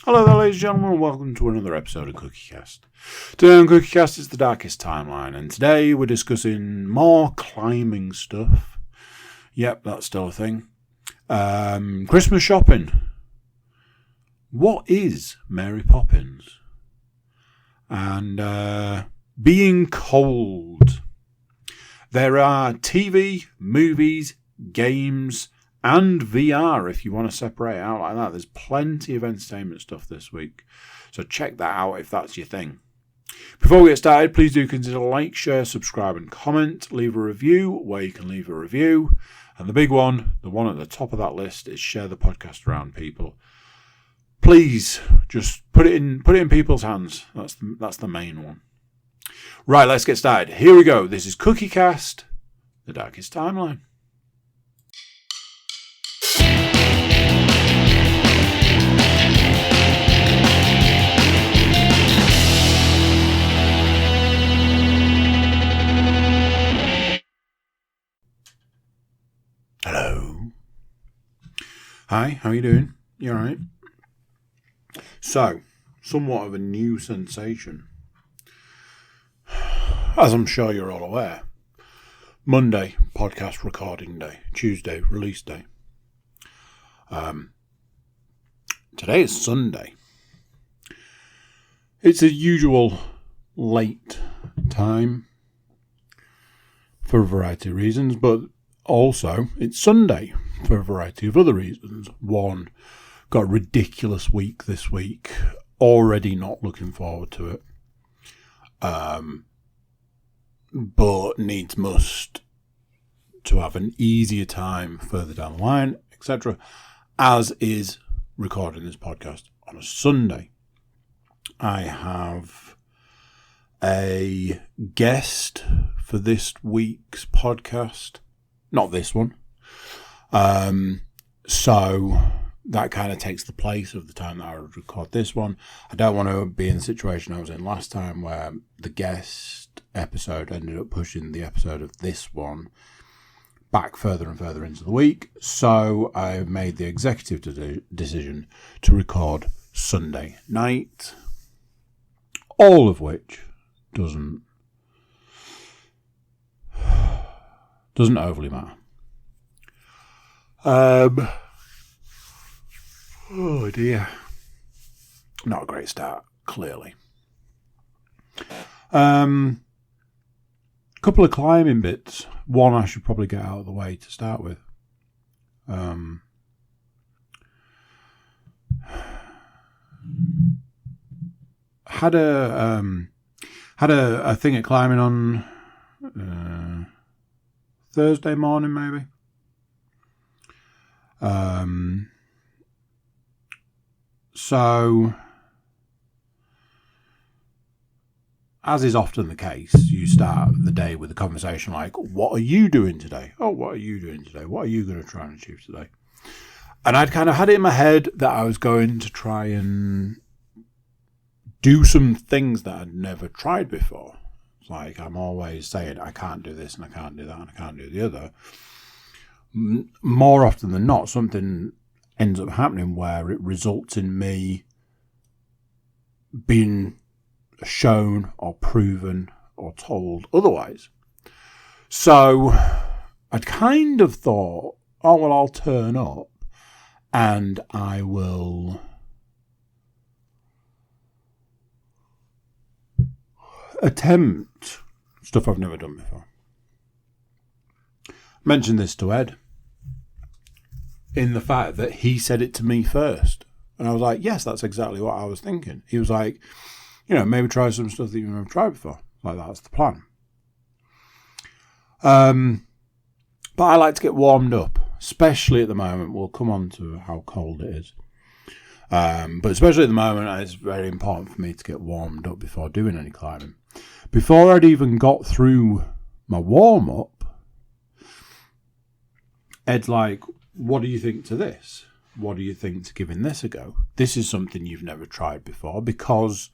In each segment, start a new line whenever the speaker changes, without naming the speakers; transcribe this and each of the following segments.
Hello there, ladies and gentlemen, and welcome to another episode of CookieCast. Today on CookieCast is the Darkest Timeline, and today we're discussing more climbing stuff. Yep, that's still a thing. Christmas shopping. What is Mary Poppins? And being cold. There are TV, movies, games, and VR if you want to separate it out like that. There's plenty of entertainment stuff this week. So check that out if that's your thing. Before we get started, please do consider like, share, subscribe and comment. Leave a review where you can leave a review. And the big one, the one at the top of that list, is share the podcast around people. Please just put it in people's hands. That's the main one. Right, let's get started. Here we go. This is CookieCast, the Darkest Timeline. Hello. Hi, how are you doing? You alright? So, somewhat of a new sensation. As I'm sure you're all aware, Monday, podcast recording day. Tuesday, release day. Today is Sunday. It's a usual late time for a variety of reasons, but also it's Sunday for a variety of other reasons. One, got a ridiculous week this week. Already not looking forward to it. But needs must to have an easier time further down the line, etc. As is recording this podcast on a Sunday. I have a guest for this week's podcast. Not this one. So that kind of takes the place of the time that I would record this one. I don't want to be in the situation I was in last time where the guest episode ended up pushing the episode of this one back further and further into the week. So I made the executive decision to record Sunday night, all of which doesn't overly matter. Oh dear. Not a great start, clearly. Couple of climbing bits. One I should probably get out of the way to start with. Had a thing at climbing on Thursday morning, maybe. So, as is often the case, you start the day with a conversation like, what are you doing today? Oh, what are you doing today? What are you going to try and achieve today? And I'd kind of had it in my head that I was going to try and do some things that I'd never tried before. Like, I'm always saying, I can't do this and I can't do that and I can't do the other. More often than not, something ends up happening where it results in me being shown or proven or told otherwise. So I'd kind of thought, oh, well, I'll turn up and I will attempt stuff I've never done before. Mentioned this to Ed in the fact that he said it to me first. And I was like, yes, that's exactly what I was thinking. He was like, maybe try some stuff that you've never tried before. Like, that's the plan. But I like to get warmed up, especially at the moment. We'll come on to how cold it is. But especially at the moment, it's very important for me to get warmed up before doing any climbing. Before I'd even got through my warm-up, Ed's like, what do you think to this? What do you think to giving this a go? This is something you've never tried before because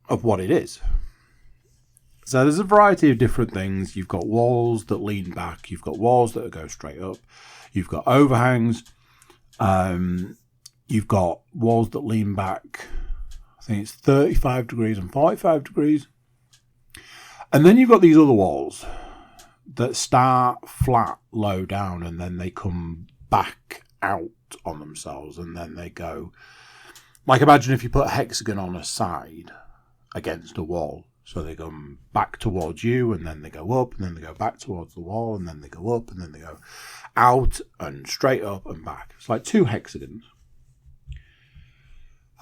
of what it is. So there's a variety of different things. You've got walls that lean back. You've got walls that go straight up. You've got overhangs. you've got walls that lean back, I think it's 35 degrees and 45 degrees. And then you've got these other walls that start flat, low down, and then they come back out on themselves, and then they go... Like, imagine if you put a hexagon on a side against a wall. So they go back towards you, and then they go up, and then they go back towards the wall, and then they go up, and then they go out, and straight up, and back. It's like 2 hexagons.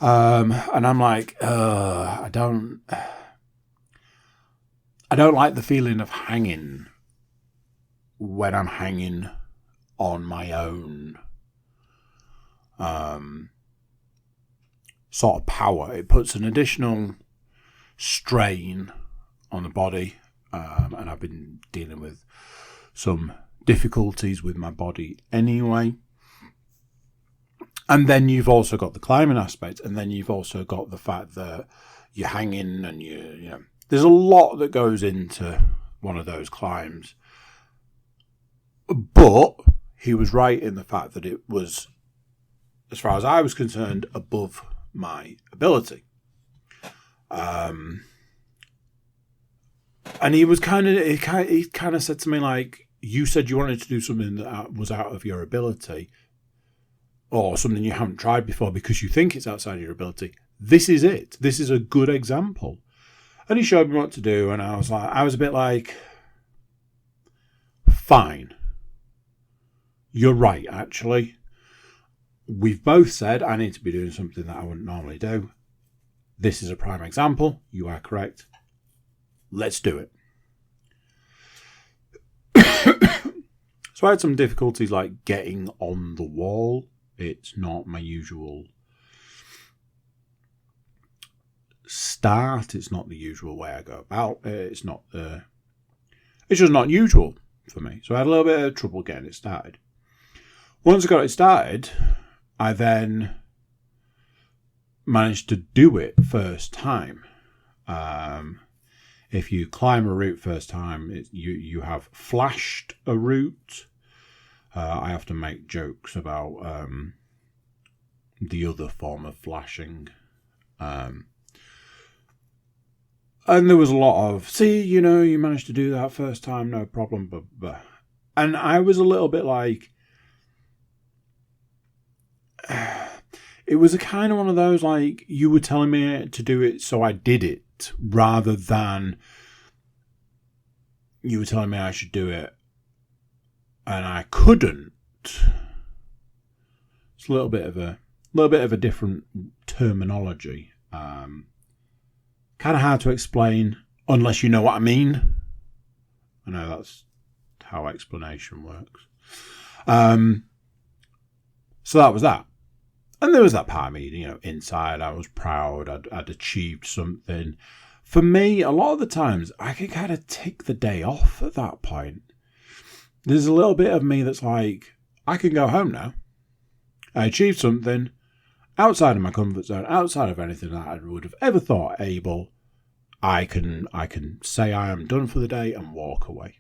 And I'm like, I don't like the feeling of hanging when I'm hanging on my own sort of power. It puts an additional strain on the body, and I've been dealing with some difficulties with my body anyway. And then you've also got the climbing aspect, and then you've also got the fact that you're hanging, and you know, there's a lot that goes into one of those climbs. But he was right in the fact that it was, as far as I was concerned, above my ability. And he was he kind of said to me, like, you said you wanted to do something that was out of your ability, or something you haven't tried before because you think it's outside your ability. This is it. This is a good example. And he showed me what to do, and I was a bit like, fine. You're right, actually. We've both said I need to be doing something that I wouldn't normally do. This is a prime example. You are correct. Let's do it. So I had some difficulties like getting on the wall. It's not my usual start. It's not the usual way I go about it. It's just not usual for me. So I had a little bit of trouble getting it started. Once I got it started, I then managed to do it first time. If you climb a route first time, you have flashed a route. I have to make jokes about the other form of flashing. And there was a lot of, see, you know, you managed to do that first time, no problem. But. And I was a little bit like, it was a kind of one of those, like, you were telling me to do it, so I did it, rather than you were telling me I should do it and I couldn't. It's a little bit of a different terminology. Kind of hard to explain unless you know what I mean. I know that's how explanation works. So that was that. And there was that part of me, you know, inside. I was proud. I'd achieved something. For me, a lot of the times, I can kind of take the day off at that point. There's a little bit of me that's like, I can go home now. I achieved something outside of my comfort zone, outside of anything that I would have ever thought able. I can say I am done for the day and walk away.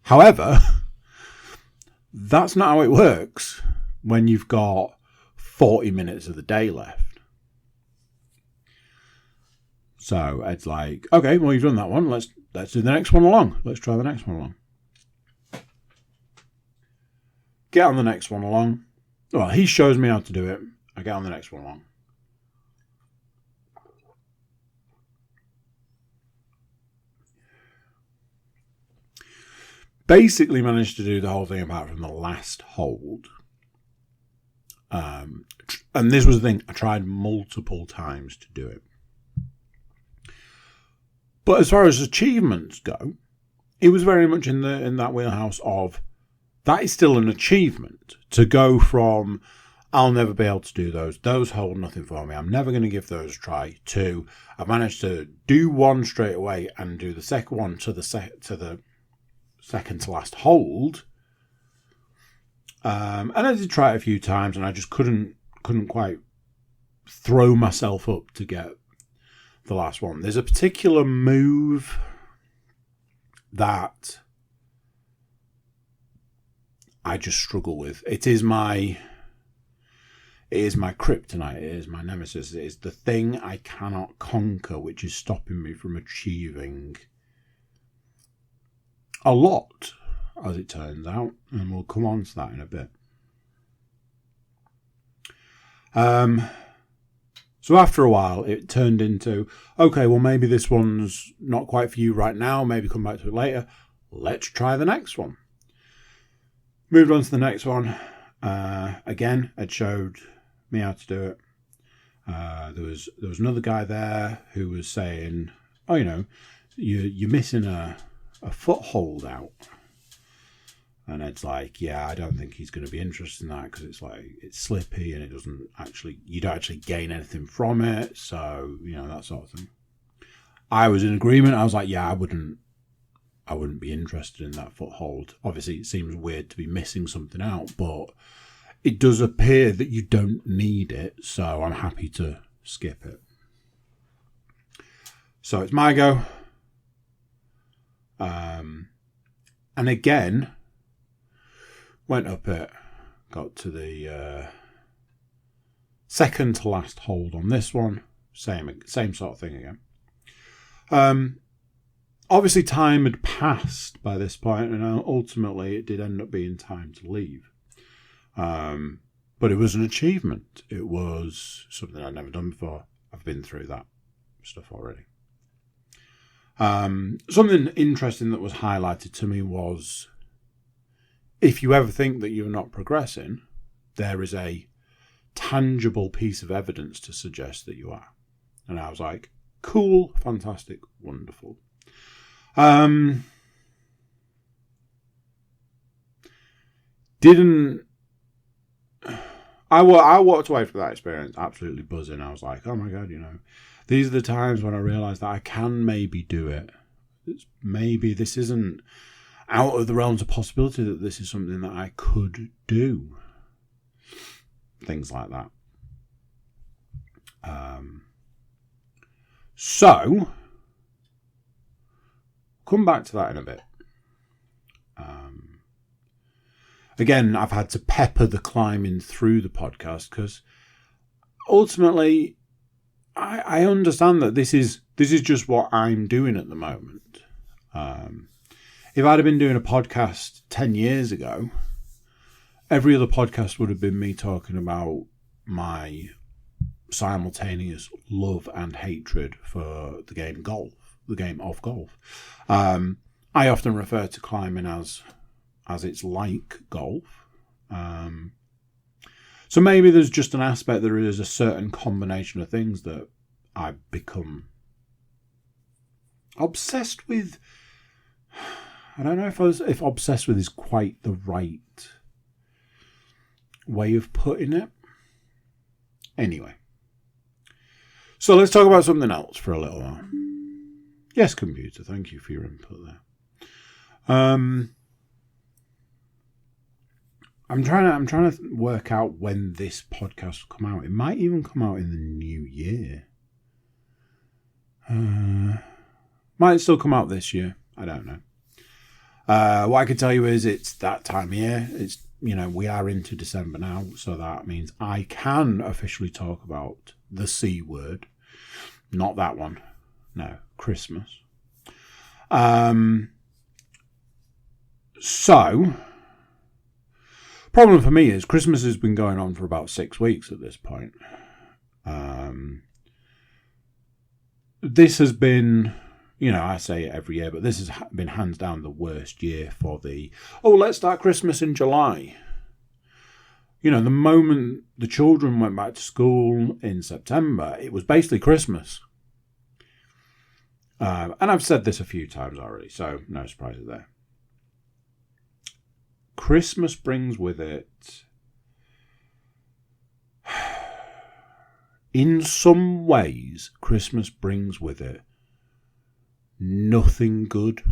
However, that's not how it works when you've got 40 minutes of the day left. So it's like, okay, well, you've done that one. Let's do the next one along. Let's try the next one along. Get on the next one along. Well, he shows me how to do it. I get on the next one along. Basically managed to do the whole thing apart from the last hold. And this was the thing. I tried multiple times to do it. But as far as achievements go, it was very much in that wheelhouse of, that is still an achievement. To go from, I'll never be able to do those hold nothing for me, I'm never going to give those a try, to, I've managed to do one straight away and do the second one to the second to last hold. And I did try it a few times, and I just couldn't quite throw myself up to get the last one. There's a particular move that I just struggle with. It is my kryptonite. It is my nemesis. It is the thing I cannot conquer, which is stopping me from achieving a lot, as it turns out. And we'll come on to that in a bit. So after a while, it turned into, okay, well, maybe this one's not quite for you right now. Maybe come back to it later. Let's try the next one. Moved on to the next one. Again, it showed me how to do it. There was another guy there who was saying, oh, you're missing a foothold out. And it's like, yeah, I don't think he's going to be interested in that because it's slippy and you don't actually gain anything from it. So, that sort of thing. I was in agreement. I was like, yeah, I wouldn't be interested in that foothold. Obviously, it seems weird to be missing something out, but it does appear that you don't need it. So I'm happy to skip it. So it's my go. And again, went up it, got to the second to last hold on this one. Same sort of thing again. Obviously, time had passed by this point, and ultimately it did end up being time to leave. But it was an achievement. It was something I'd never done before. I've been through that stuff already. Something interesting that was highlighted to me was, if you ever think that you're not progressing, there is a tangible piece of evidence to suggest that you are. And I was like, cool, fantastic, wonderful. I walked away from that experience absolutely buzzing. I was like, oh my God, these are the times when I realised that I can maybe do it. Maybe this isn't out of the realms of possibility, that this is something that I could do. Things like that. So, come back to that in a bit. Again, I've had to pepper the climbing through the podcast because ultimately I understand that this is just what I'm doing at the moment. If I'd have been doing a podcast 10 years ago, every other podcast would have been me talking about my simultaneous love and hatred for the game of golf. I often refer to climbing as it's like golf. So maybe there's just an aspect, there is a certain combination of things that I've become obsessed with. I don't know if obsessed with is quite the right way of putting it. Anyway. So let's talk about something else for a little while. Yes, computer, thank you for your input there. I'm trying to work out when this podcast will come out. It might even come out in the new year. Might still come out this year. I don't know. What I can tell you is it's that time of year. It's, we are into December now, so that means I can officially talk about the C word. Not that one. No, Christmas. So, problem for me is Christmas has been going on for about 6 weeks at this point. This has been, I say it every year, but this has been hands down the worst year for let's start Christmas in July. The moment the children went back to school in September, it was basically Christmas. And I've said this a few times already, so no surprises there. Christmas brings with it, in some ways, Christmas brings with it nothing good.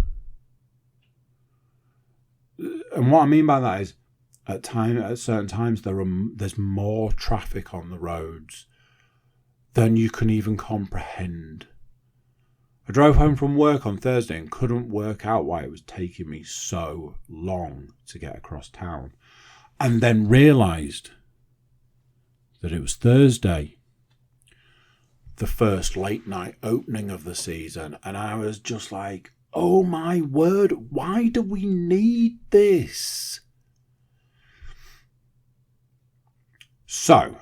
And what I mean by that is, at certain times, there's more traffic on the roads than you can even comprehend. I drove home from work on Thursday and couldn't work out why it was taking me so long to get across town. And then realised that it was Thursday, the first late night opening of the season. And I was just like, oh my word, why do we need this? So,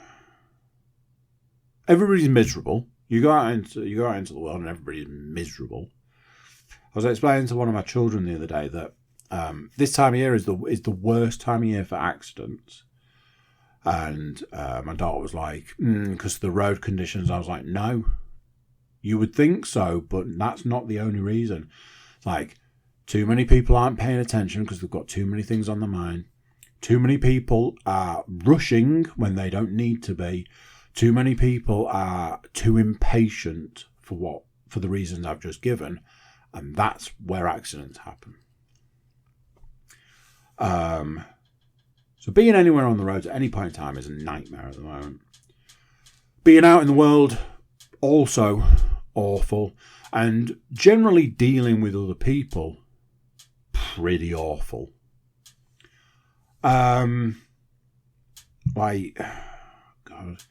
everybody's miserable. You go out into the world and everybody's miserable. I was explaining to one of my children the other day that this time of year is the worst time of year for accidents. And my daughter was like, because of the road conditions. I was like, no, you would think so, but that's not the only reason. Like, too many people aren't paying attention because they've got too many things on their mind. Too many people are rushing when they don't need to be. Too many people are too impatient for the reasons I've just given, and that's where accidents happen. So being anywhere on the roads at any point in time is a nightmare at the moment. Being out in the world, also awful, and generally dealing with other people, pretty awful. Like, God,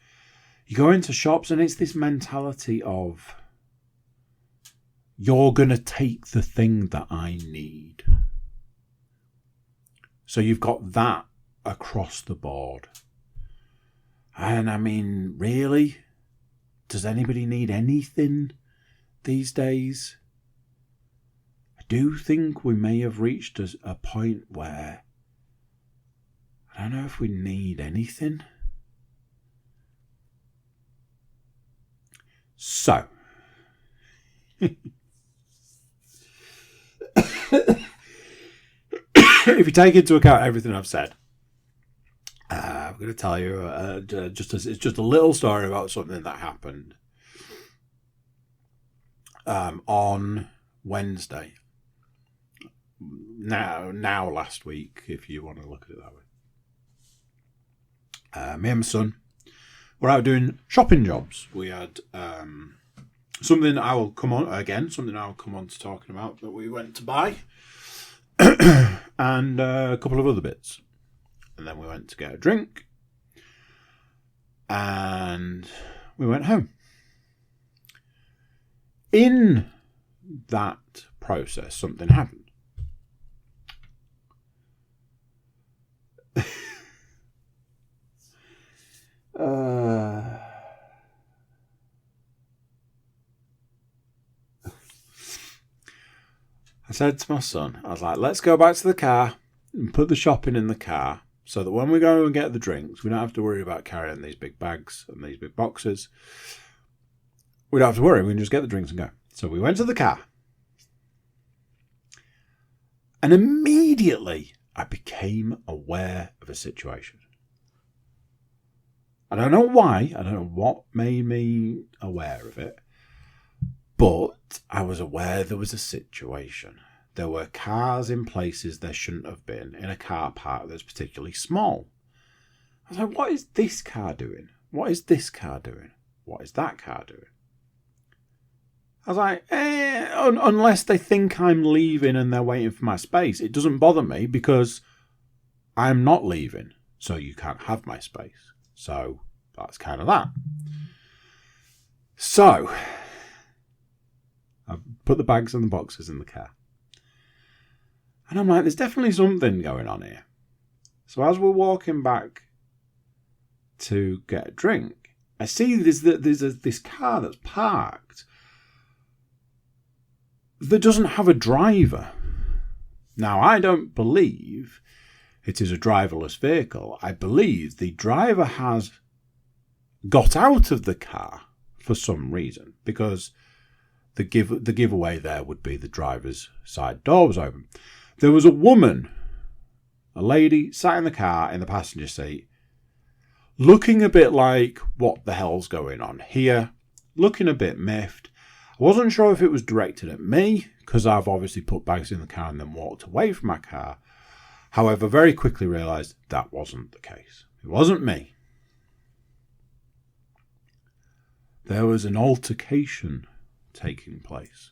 you go into shops and it's this mentality of, you're going to take the thing that I need. So you've got that across the board. And I mean, really? Does anybody need anything these days? I do think we may have reached a point where I don't know if we need anything. So, if you take into account everything I've said, I'm going to tell you it's just a little story about something that happened on Wednesday. Now last week, if you want to look at it that way. Me and my son were out doing shopping jobs. We had something I will come on to talking about that we went to buy, and a couple of other bits. And then we went to get a drink, and we went home. In that process, something happened. I said to my son, I was like, let's go back to the car and put the shopping in the car so that when we go and get the drinks, we don't have to worry about carrying these big bags and these big boxes. We don't have to worry. We can just get the drinks and go. So we went to the car. And immediately I became aware of a situation. I don't know why. I don't know what made me aware of it. But I was aware there was a situation. There were cars in places there shouldn't have been in a car park that's particularly small. I was like, what is this car doing? What is this car doing? What is that car doing? I was like, unless they think I'm leaving and they're waiting for my space, it doesn't bother me because I'm not leaving, so you can't have my space. So that's kind of that. So I put the bags and the boxes in the car. And I'm like, there's definitely something going on here. So as we're walking back to get a drink, I see there's this car that's parked that doesn't have a driver. Now, I don't believe it is a driverless vehicle. I believe the driver has got out of the car for some reason, because the giveaway there would be the driver's side door was open. There was a woman, a lady, sat in the car in the passenger seat, looking a bit like, what the hell's going on here? Looking a bit miffed. I wasn't sure if it was directed at me, because I've obviously put bags in the car and then walked away from my car. However, very quickly realised that wasn't the case. It wasn't me. There was an altercation taking place.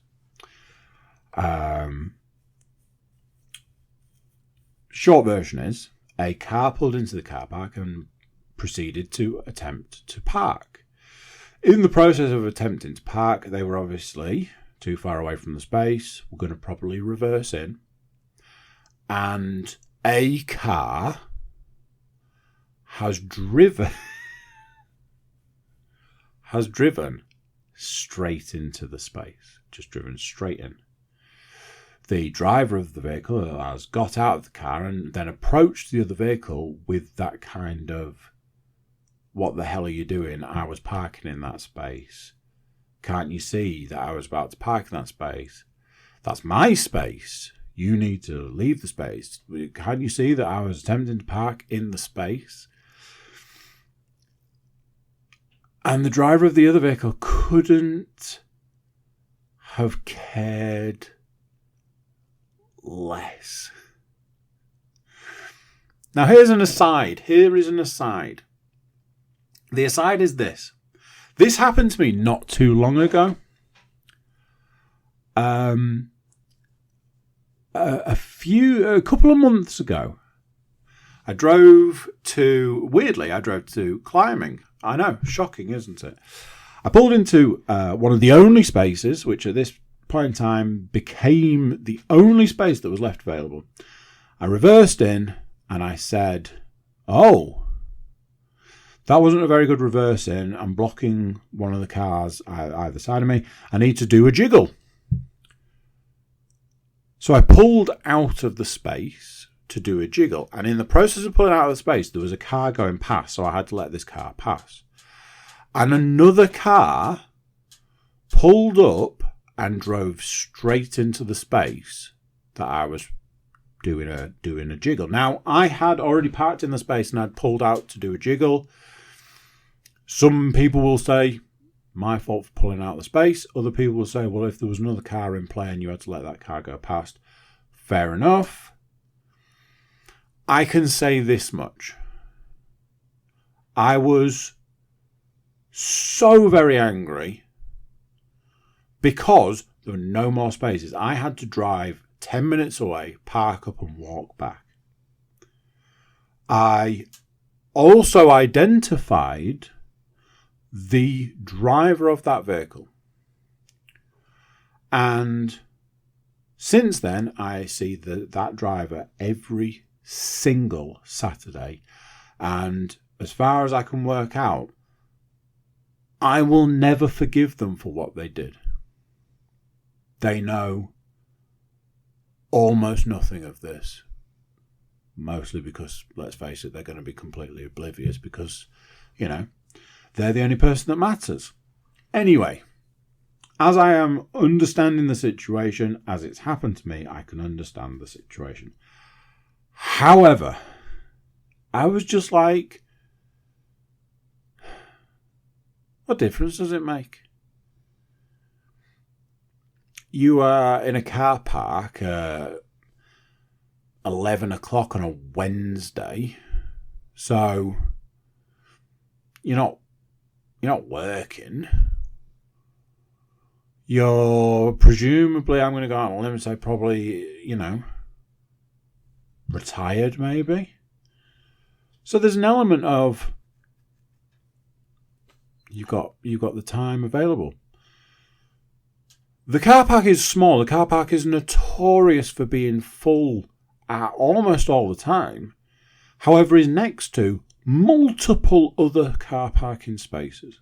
Short version is, a car pulled into the car park and proceeded to attempt to park. In the process of attempting to park, they were obviously too far away from the space, were going to properly reverse in, and a car has driven straight into the space, just driven straight in. The driver of the vehicle has got out of the car and then approached the other vehicle with that kind of, what the hell are you doing? I was parking in that space. Can't you see that I was about to park in that space? That's my space. You need to leave the space. Can't you see that I was attempting to park in the space? And the driver of the other vehicle couldn't have cared less. Now here's an aside. Here is an aside. The aside is this. This happened to me not too long ago. A couple of months ago, I drove to climbing. I know, shocking, isn't it? I pulled into one of the only spaces, which at this point in time became the only space that was left available. I reversed in and I said, oh, that wasn't a very good reverse in. I'm blocking one of the cars either side of me. I need to do a jiggle. So I pulled out of the space to do a jiggle. And in the process of pulling out of the space, there was a car going past. So I had to let this car pass. And another car pulled up and drove straight into the space that I was doing a jiggle. Now, I had already parked in the space and I'd pulled out to do a jiggle. Some people will say, my fault for pulling out of the space. Other people will say, well, if there was another car in play and you had to let that car go past, fair enough. I can say this much. I was so very angry because there were no more spaces. I had to drive 10 minutes away, park up and walk back. I also identified the driver of that vehicle. And since then, I see that driver every single Saturday. And as far as I can work out, I will never forgive them for what they did. They know almost nothing of this. Mostly because, let's face it, they're going to be completely oblivious because, you know, they're the only person that matters. Anyway, as I am understanding the situation, as it's happened to me, I can understand the situation. However, I was just like, what difference does it make? You are in a car park at 11 o'clock on a Wednesday, so you're not working. You're presumably, I'm going to go out on a limb and say probably, retired maybe. So there's an element of you've got the time available. The car park is small. The car park is notorious for being full almost all the time. However, is next to multiple other car parking spaces.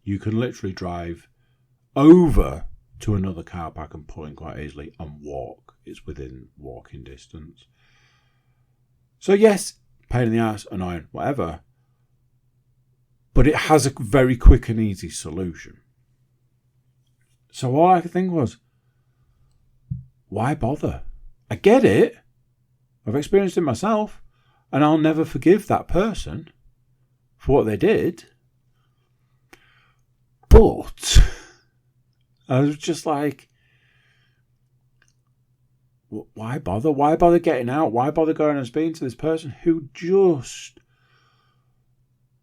You can literally drive over to another car park and pull in quite easily and walk. It's within walking distance. So yes, pain in the ass, annoying, whatever. But it has a very quick and easy solution. So all I could think was, why bother? I get it. I've experienced it myself. And I'll never forgive that person for what they did. But I was just like, why bother? Why bother getting out? Why bother going and speaking to this person who just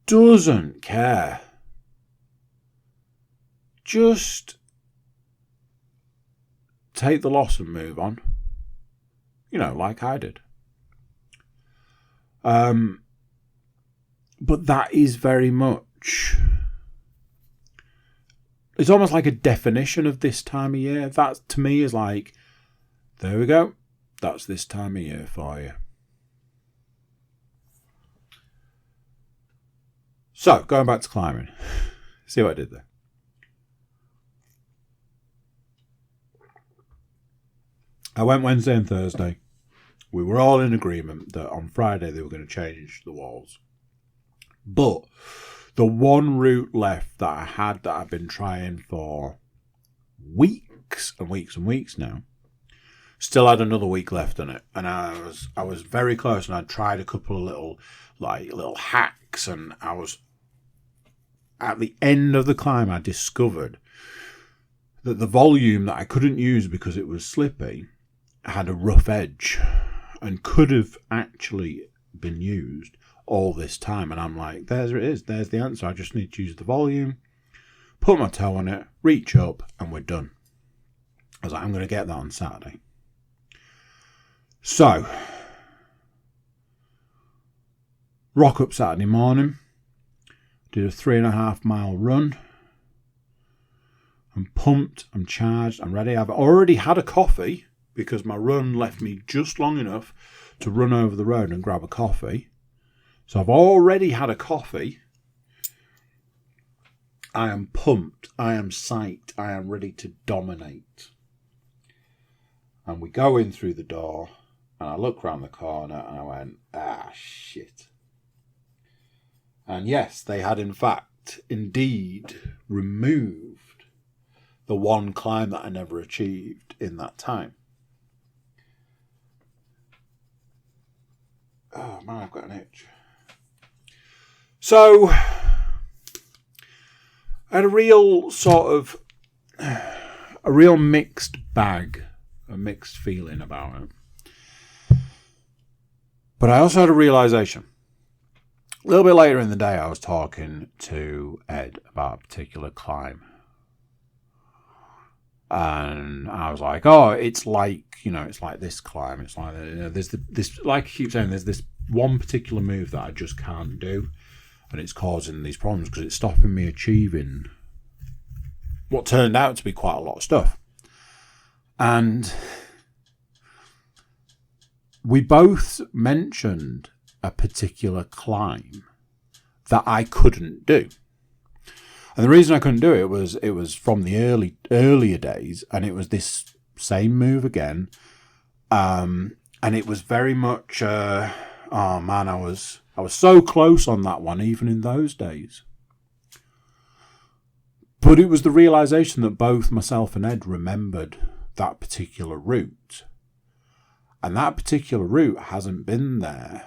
doesn't care? Just take the loss and move on. You know, like I did. But that is very much... It's almost like a definition of this time of year. That, to me, is like, there we go. That's this time of year for you. So, going back to climbing. See what I did there. I went Wednesday and Thursday. We were all in agreement that on Friday they were going to change the walls. But the one route left that I had that I've been trying for weeks and weeks and weeks now, still had another week left on it. And I was very close, and I tried a couple of little hacks, and I was at the end of the climb. I discovered that the volume that I couldn't use because it was slippy had a rough edge and could have actually been used all this time. And I'm like, there it is. There's the answer. I just need to use the volume, put my toe on it, reach up, and we're done. I was like, I'm going to get that on Saturday. So, rock up Saturday morning, did a 3.5 mile run. I'm pumped, I'm charged, I'm ready. I've already had a coffee because my run left me just long enough to run over the road and grab a coffee. So I've already had a coffee. I am pumped. I am psyched. I am ready to dominate. And we go in through the door, and I look round the corner, and I went, shit. And yes, they had indeed removed the one climb that I never achieved in that time. Oh man, I've got an itch. So, I had a real mixed bag, a mixed feeling about it. But I also had a realisation. A little bit later in the day, I was talking to Ed about a particular climb. And I was like, it's like this climb. It's like, there's this, like I keep saying, there's this one particular move that I just can't do. And it's causing these problems because it's stopping me achieving what turned out to be quite a lot of stuff. And we both mentioned a particular climb that I couldn't do. And the reason I couldn't do it was from the earlier days, and it was this same move again. And it was very much, I was so close on that one, even in those days. But it was the realisation that both myself and Ed remembered that particular route. And that particular route hasn't been there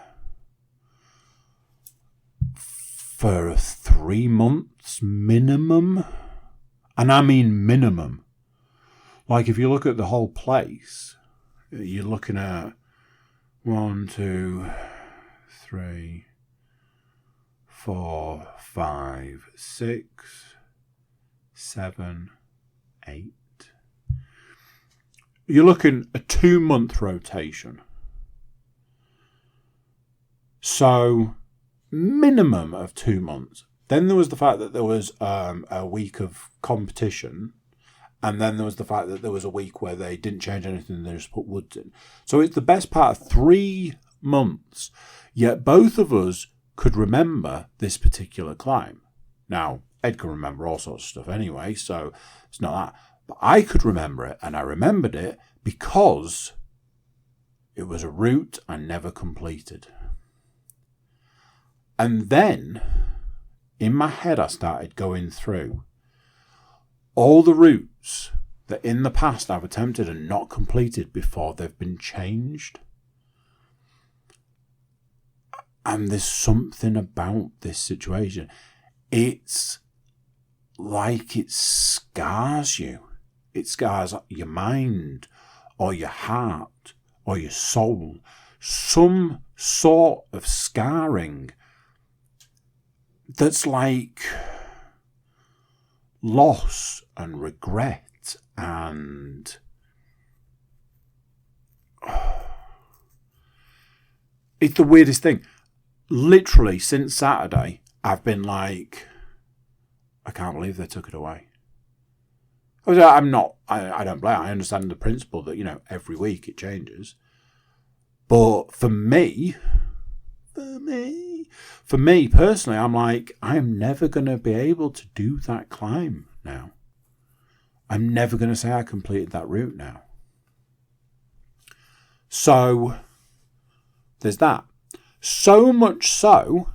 for 3 months minimum. And I mean minimum. Like if you look at the whole place, you're looking at 1, 2, 3, 4, 5, 6, 7, 8. You're looking at a 2-month rotation. So minimum of 2 months. Then there was the fact that there was a week of competition, and then there was the fact that there was a week where they didn't change anything, they just put woods in. So it's the best part of 3 months, yet both of us could remember this particular climb. Now, Ed can remember all sorts of stuff anyway, so it's not that. But I could remember it, and I remembered it because it was a route I never completed. And then, in my head, I started going through all the routes that in the past I've attempted and not completed before they've been changed. And there's something about this situation. It's like it scars you. It scars your mind or your heart or your soul. Some sort of scarring that's like loss and regret and it's the weirdest thing. Literally, since Saturday, I've been like, I can't believe they took it away. I don't blame. I understand the principle that, every week it changes. But for me personally, I'm like, I'm never going to be able to do that climb now. I'm never going to say I completed that route now. So, there's that. So much so,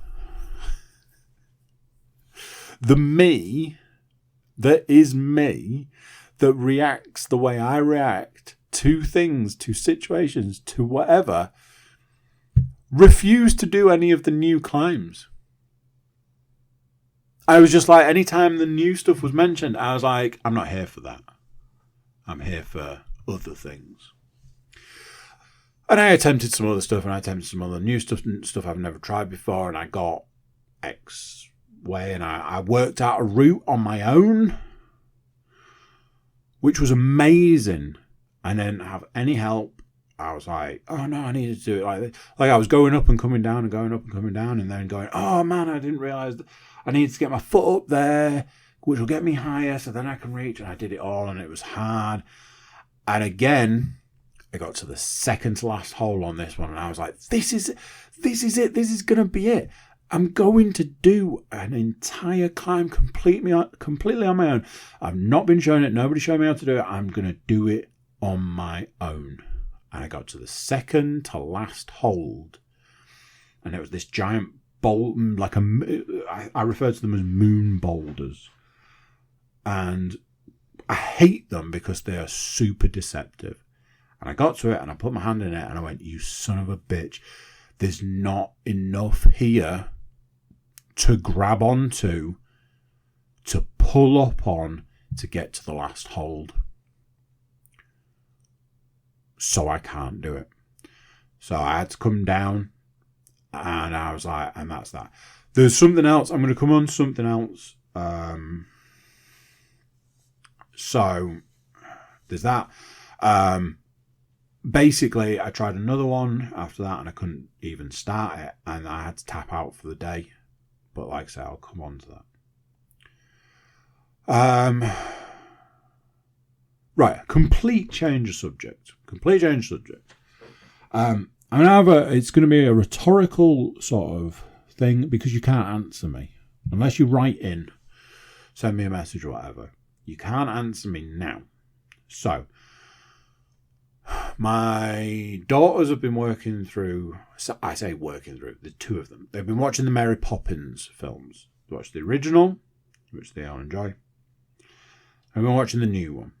the me that is me, that reacts the way I react to things, to situations, to whatever, refused to do any of the new climbs. I was just like, anytime the new stuff was mentioned, I was like, I'm not here for that. I'm here for other things. And I attempted some other stuff, and I attempted some other new stuff I've never tried before, and I got X way, and I worked out a route on my own, which was amazing. I didn't have any help. I was like, oh no, I needed to do it like this. Like, I was going up and coming down and going up and coming down, and then going, oh man, I didn't realise that I needed to get my foot up there, which will get me higher, so then I can reach. And I did it all, and it was hard. And again, I got to the second to last hole on this one, and I was like, this is it. This is going to be it. I'm going to do an entire climb completely on my own. I've not been shown it. Nobody showed me how to do it. I'm going to do it on my own. And I got to the second to last hold, and it was this giant boulder, like I refer to them as moon boulders. And I hate them because they are super deceptive. And I got to it, and I put my hand in it, and I went, you son of a bitch. There's not enough here to grab onto, to pull up on, to get to the last hold. So I can't do it. So I had to come down, and I was like, and that's that. There's something else. I'm going to come on to something else. So there's that. Basically, I tried another one after that, and I couldn't even start it, and I had to tap out for the day. But like I say, I'll come on to that. Right, complete change of subject. It's going to be a rhetorical sort of thing, because you can't answer me unless you write in, send me a message or whatever. You can't answer me now. So, my daughters have been working through, the two of them. They've been watching the Mary Poppins films. They watched the original, which they all enjoy. I've been watching the new one.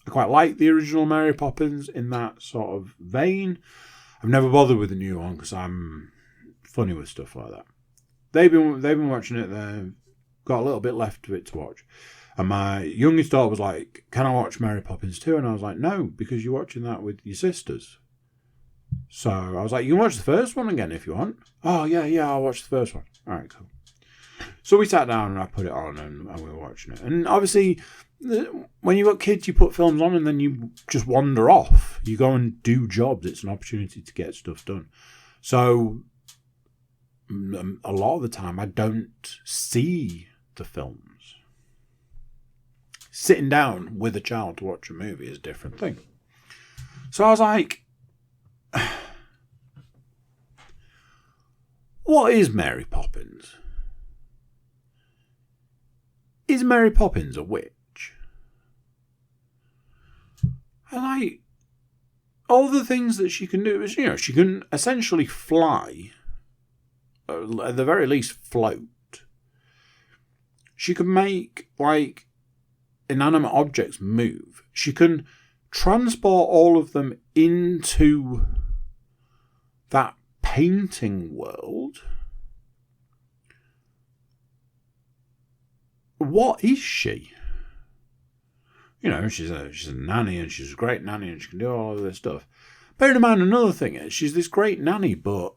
I quite like the original Mary Poppins in that sort of vein. I've never bothered with the new one because I'm funny with stuff like that. They've been watching it. They've got a little bit left of it to watch. And my youngest daughter was like, can I watch Mary Poppins too? And I was like, no, because you're watching that with your sisters. So I was like, you can watch the first one again if you want. Oh, yeah, I'll watch the first one. All right, cool. So we sat down and I put it on and we were watching it. And obviously, when you've got kids, you put films on and then you just wander off. You go and do jobs. It's an opportunity to get stuff done. So a lot of the time, I don't see the films. Sitting down with a child to watch a movie is a different thing. So I was like, what is Mary Poppins? Is Mary Poppins a witch? And like, all the things that she can do is, she can essentially fly, at the very least float. She can make, like, inanimate objects move. She can transport all of them into that painting world. What is she? She's a nanny, and she's a great nanny, and she can do all of this stuff. Bearing in mind, another thing is, she's this great nanny, but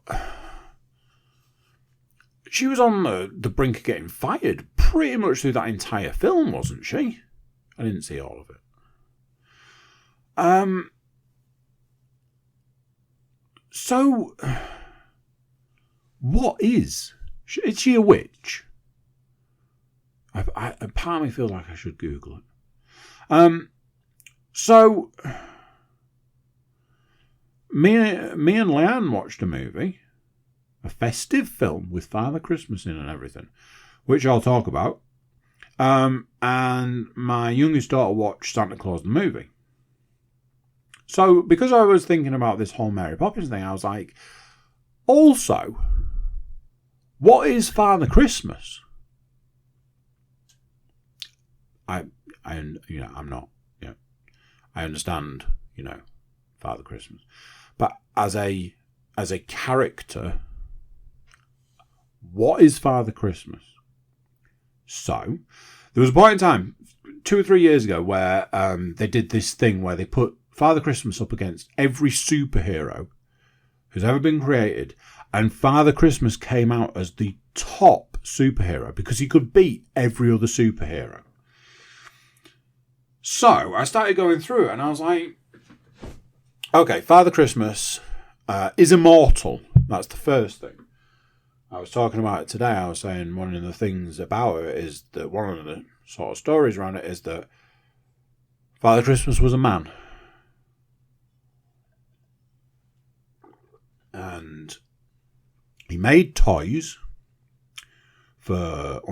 she was on the brink of getting fired pretty much through that entire film, wasn't she? I didn't see all of it. So, what is? Is she a witch? Part of me feels like I should Google it. So, me and Leanne watched a movie, a festive film with Father Christmas in and everything, which I'll talk about. And my youngest daughter watched Santa Claus the movie. So, because I was thinking about this whole Mary Poppins thing, I was like, also, what is Father Christmas? I'm not, I understand, Father Christmas, but as a character, what is Father Christmas? So, there was a point in time, 2 or 3 years ago, where they did this thing where they put Father Christmas up against every superhero who's ever been created, and Father Christmas came out as the top superhero because he could beat every other superhero. So I started going through it and I was like, okay, Father Christmas is immortal. That's the first thing. I was talking about it today. I was saying one of the things about it is that one of the sort of stories around it is that Father Christmas was a man. And he made toys for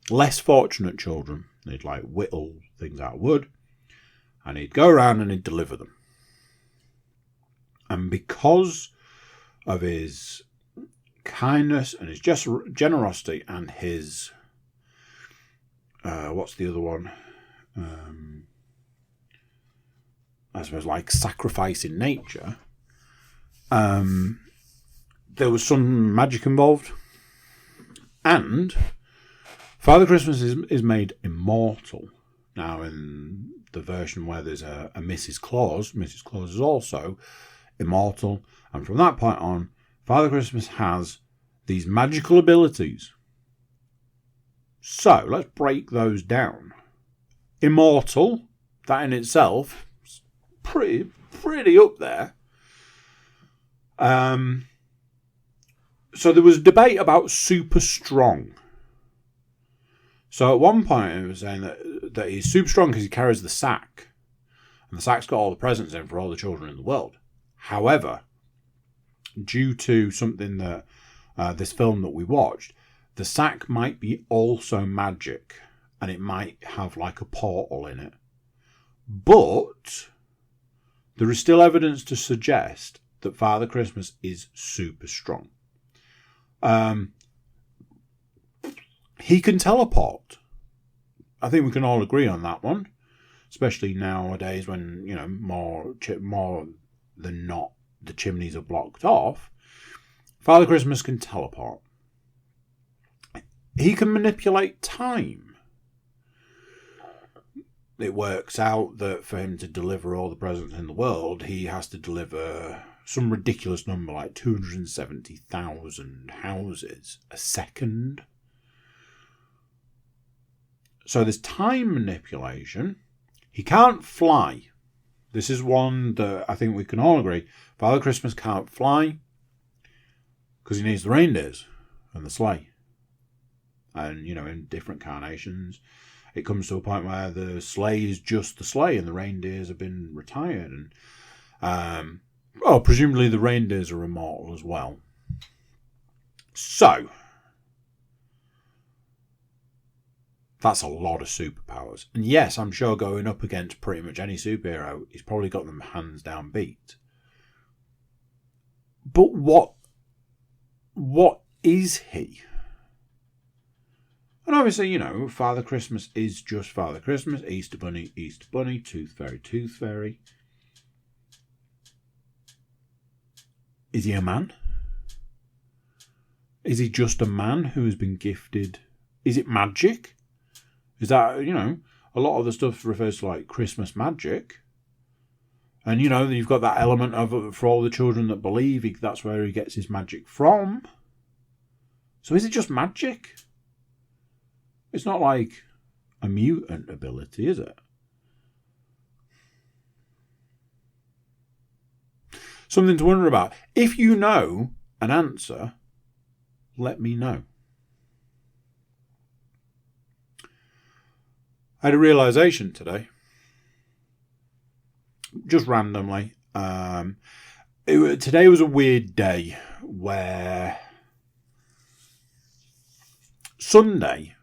less fortunate children. They'd like whittle things out of wood, and he'd go around and he'd deliver them. And because of his kindness and his generosity and his what's the other one? I suppose like sacrifice in nature. There was some magic involved, and Father Christmas is made immortal. Now, in the version where there's a Mrs. Claus is also immortal, and from that point on, Father Christmas has these magical abilities. So, let's break those down. Immortal, that in itself is pretty up there. So there was debate about super strong. So at one point it was saying that he's super strong because he carries the sack. And the sack's got all the presents in for all the children in the world. However, due to something that this film that we watched, the sack might be also magic. And it might have like a portal in it. But there is still evidence to suggest that Father Christmas is super strong. He can teleport. I think we can all agree on that one, especially nowadays when more than not the chimneys are blocked off. Father Christmas can teleport. He can manipulate time. It works out that for him to deliver all the presents in the world, he has to deliver some ridiculous number like 270,000 houses a second. So there's time manipulation. He can't fly. This is one that I think we can all agree. Father Christmas can't fly because he needs the reindeers and the sleigh. And, in different carnations, it comes to a point where the sleigh is just the sleigh and the reindeers have been retired. And, presumably the reindeers are immortal as well. So, that's a lot of superpowers. And yes, I'm sure going up against pretty much any superhero, he's probably got them hands down beat. But what is he? And obviously, Father Christmas is just Father Christmas. Easter Bunny, Tooth Fairy, Tooth Fairy. Is he a man? Is he just a man who has been gifted? Is it magic? Is that, a lot of the stuff refers to like Christmas magic. And, you've got that element of, for all the children that believe, that's where he gets his magic from. So is it just magic? It's not like a mutant ability, is it? Something to wonder about. If you know an answer, let me know. I had a realisation today. Just randomly. Today was a weird day where Sunday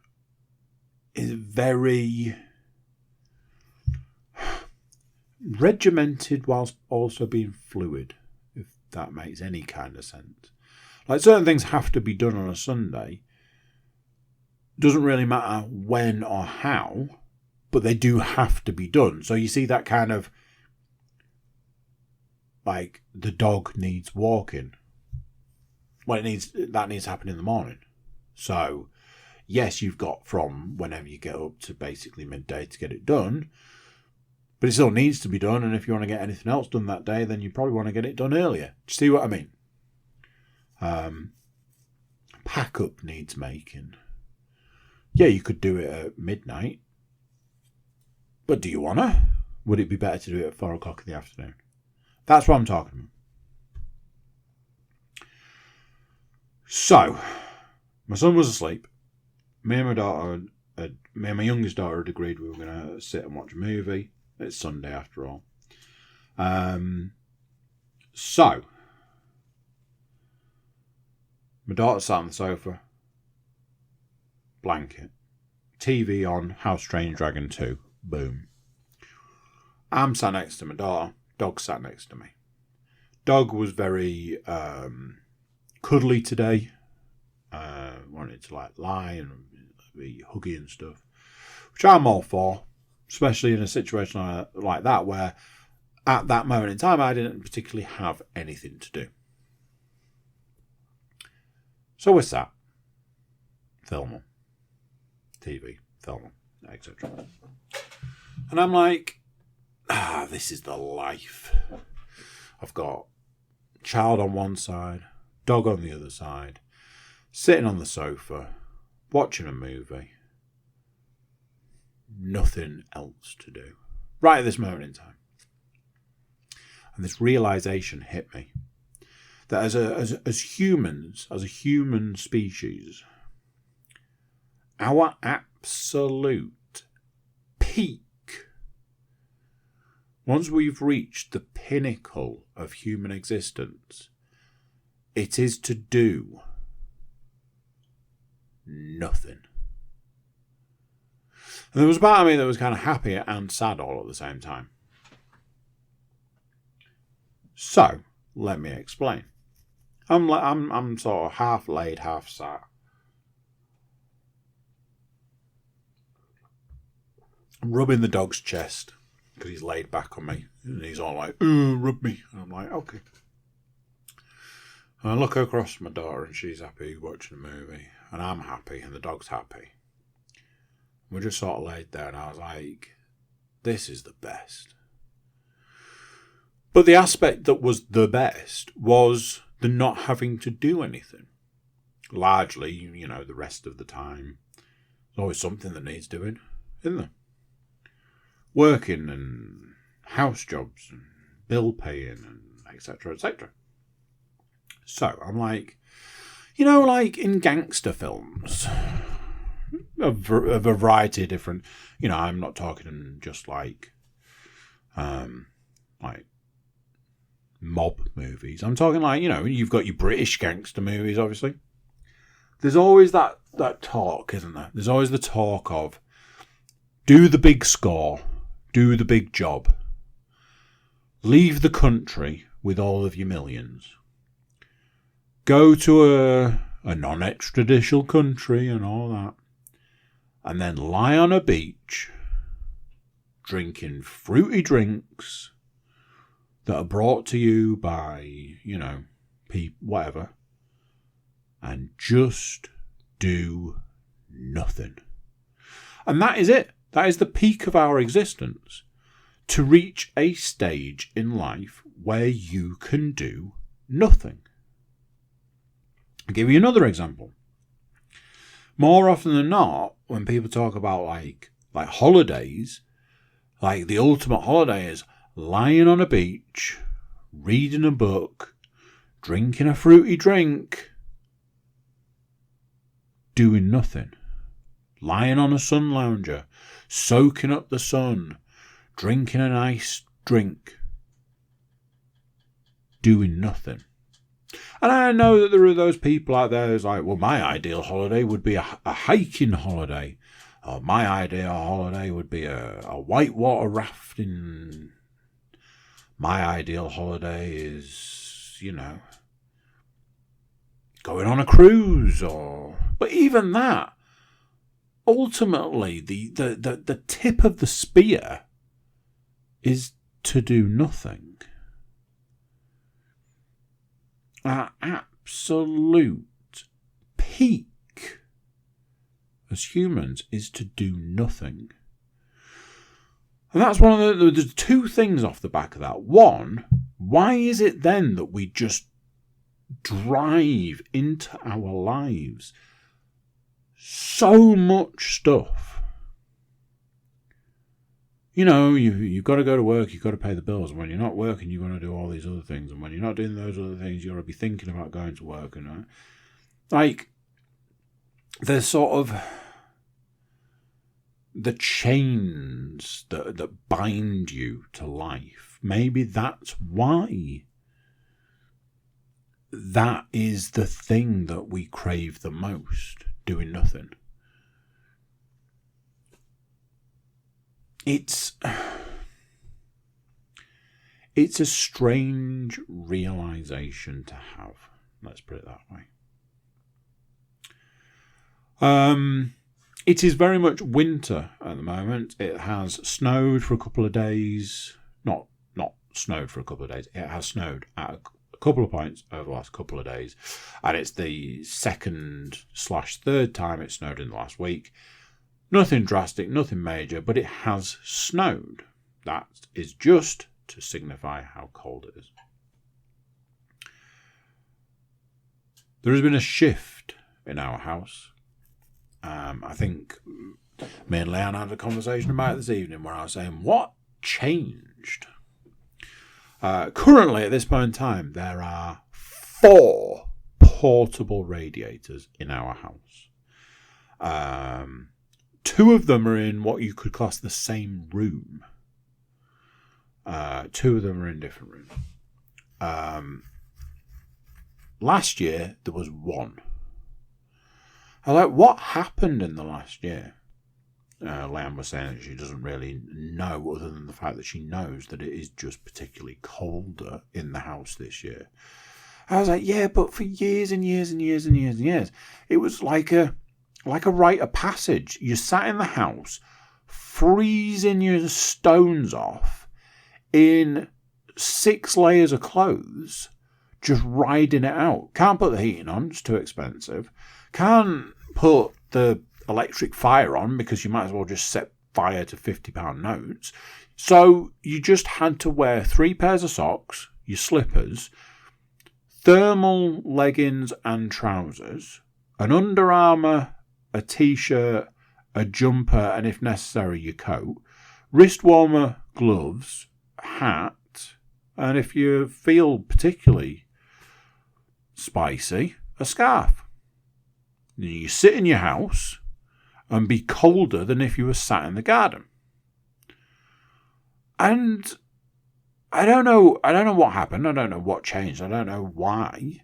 is very regimented whilst also being fluid, if that makes any kind of sense. Like, certain things have to be done on a Sunday. Doesn't really matter when or how, but they do have to be done. So you see that kind of, like, the dog needs walking. Well, that needs to happen in the morning. So, yes, you've got from whenever you get up to basically midday to get it done, but it still needs to be done, and if you want to get anything else done that day, then you probably want to get it done earlier. Do you see what I mean? Pack up needs making. Yeah, you could do it at midnight, but do you want to? Would it be better to do it at 4 o'clock in the afternoon? That's what I'm talking about. So, my son was asleep. Me and my youngest daughter had agreed we were going to sit and watch a movie. It's Sunday after all. So, my daughter sat on the sofa, blanket, TV on, How Strange Dragon 2, boom. I'm sat next to my daughter, dog sat next to me. Dog was very cuddly today, wanted to like lie and be huggy and stuff, which I'm all for, especially in a situation like that where at that moment in time I didn't particularly have anything to do. So we're sat, filming, TV, filming, etc. And I'm like, this is the life. I've got child on one side, dog on the other side, sitting on the sofa, watching a movie. Nothing else to do. Right at this moment in time. And this realisation hit me. That as humans, as a human species, our absolute peak, once we've reached the pinnacle of human existence, it is to do nothing. And there was a part of me that was kind of happy and sad all at the same time. So, let me explain. I'm sort of half laid, half sat. I'm rubbing the dog's chest because he's laid back on me. And he's all like, rub me. And I'm like, okay. And I look across at my daughter and she's happy watching a movie. And I'm happy and the dog's happy. We're just sort of laid there and I was like, this is the best. But the aspect that was the best was the not having to do anything. Largely, the rest of the time, there's always something that needs doing, isn't there? Working and house jobs and bill paying and etc, etc. So I'm like, like in gangster films, a variety of different, I'm not talking just like mob movies. I'm talking like, you've got your British gangster movies, obviously. There's always that talk, isn't there? There's always the talk of do the big score, do the big job, leave the country with all of your millions, go to a non-extraditional country and all that, and then lie on a beach drinking fruity drinks that are brought to you by, whatever, and just do nothing. And that is it. That is the peak of our existence. To reach a stage in life where you can do nothing. I'll give you another example. More often than not, when people talk about like holidays, like the ultimate holiday is lying on a beach, reading a book, drinking a fruity drink, doing nothing. Lying on a sun lounger, soaking up the sun, drinking a nice drink, doing nothing. And I know that there are those people out there who's like, well, my ideal holiday would be a hiking holiday. Or my ideal holiday would be a whitewater rafting. My ideal holiday is, going on a cruise. But even that, ultimately, the tip of the spear is to do nothing. Our absolute peak as humans is to do nothing. And that's one of the two things off the back of that. One, why is it then that we just drive into our lives so much stuff? You've got to go to work, you've got to pay the bills. And when you're not working, you're going to do all these other things. And when you're not doing those other things, you've got to be thinking about going to work. And there's sort of the chains that bind you to life. Maybe that's why that is the thing that we crave the most, doing nothing. It's a strange realization to have. Let's put it that way. It is very much winter at the moment. It has snowed for a couple of days. Not snowed for a couple of days. It has snowed at a couple of points over the last couple of days. And it's the 2/3 time it snowed in the last week. Nothing drastic, nothing major, but it has snowed. That is just to signify how cold it is. There has been a shift in our house. I think me and Leanne had a conversation about it this evening where I was saying, what changed? Currently, at this point in time, there are 4 portable radiators in our house. 2 of them are in what you could class the same room. 2 of them are in different rooms. Last year, there was 1. I was like, what happened in the last year? Leanne was saying that she doesn't really know, other than the fact that she knows that it is just particularly colder in the house this year. I was like, yeah, but for years and years and years and years and years, it was like a rite of passage. You sat in the house, freezing your stones off in 6 layers of clothes, just riding it out. Can't put the heating on, it's too expensive. Can't put the electric fire on because you might as well just set fire to £50 notes. So you just had to wear 3 pairs of socks, your slippers, thermal leggings and trousers, an Under Armour, a t-shirt, a jumper, and if necessary, your coat, wrist warmer, gloves, hat, and if you feel particularly spicy, a scarf. You sit in your house and be colder than if you were sat in the garden. And I don't know what happened. I don't know what changed. I don't know why.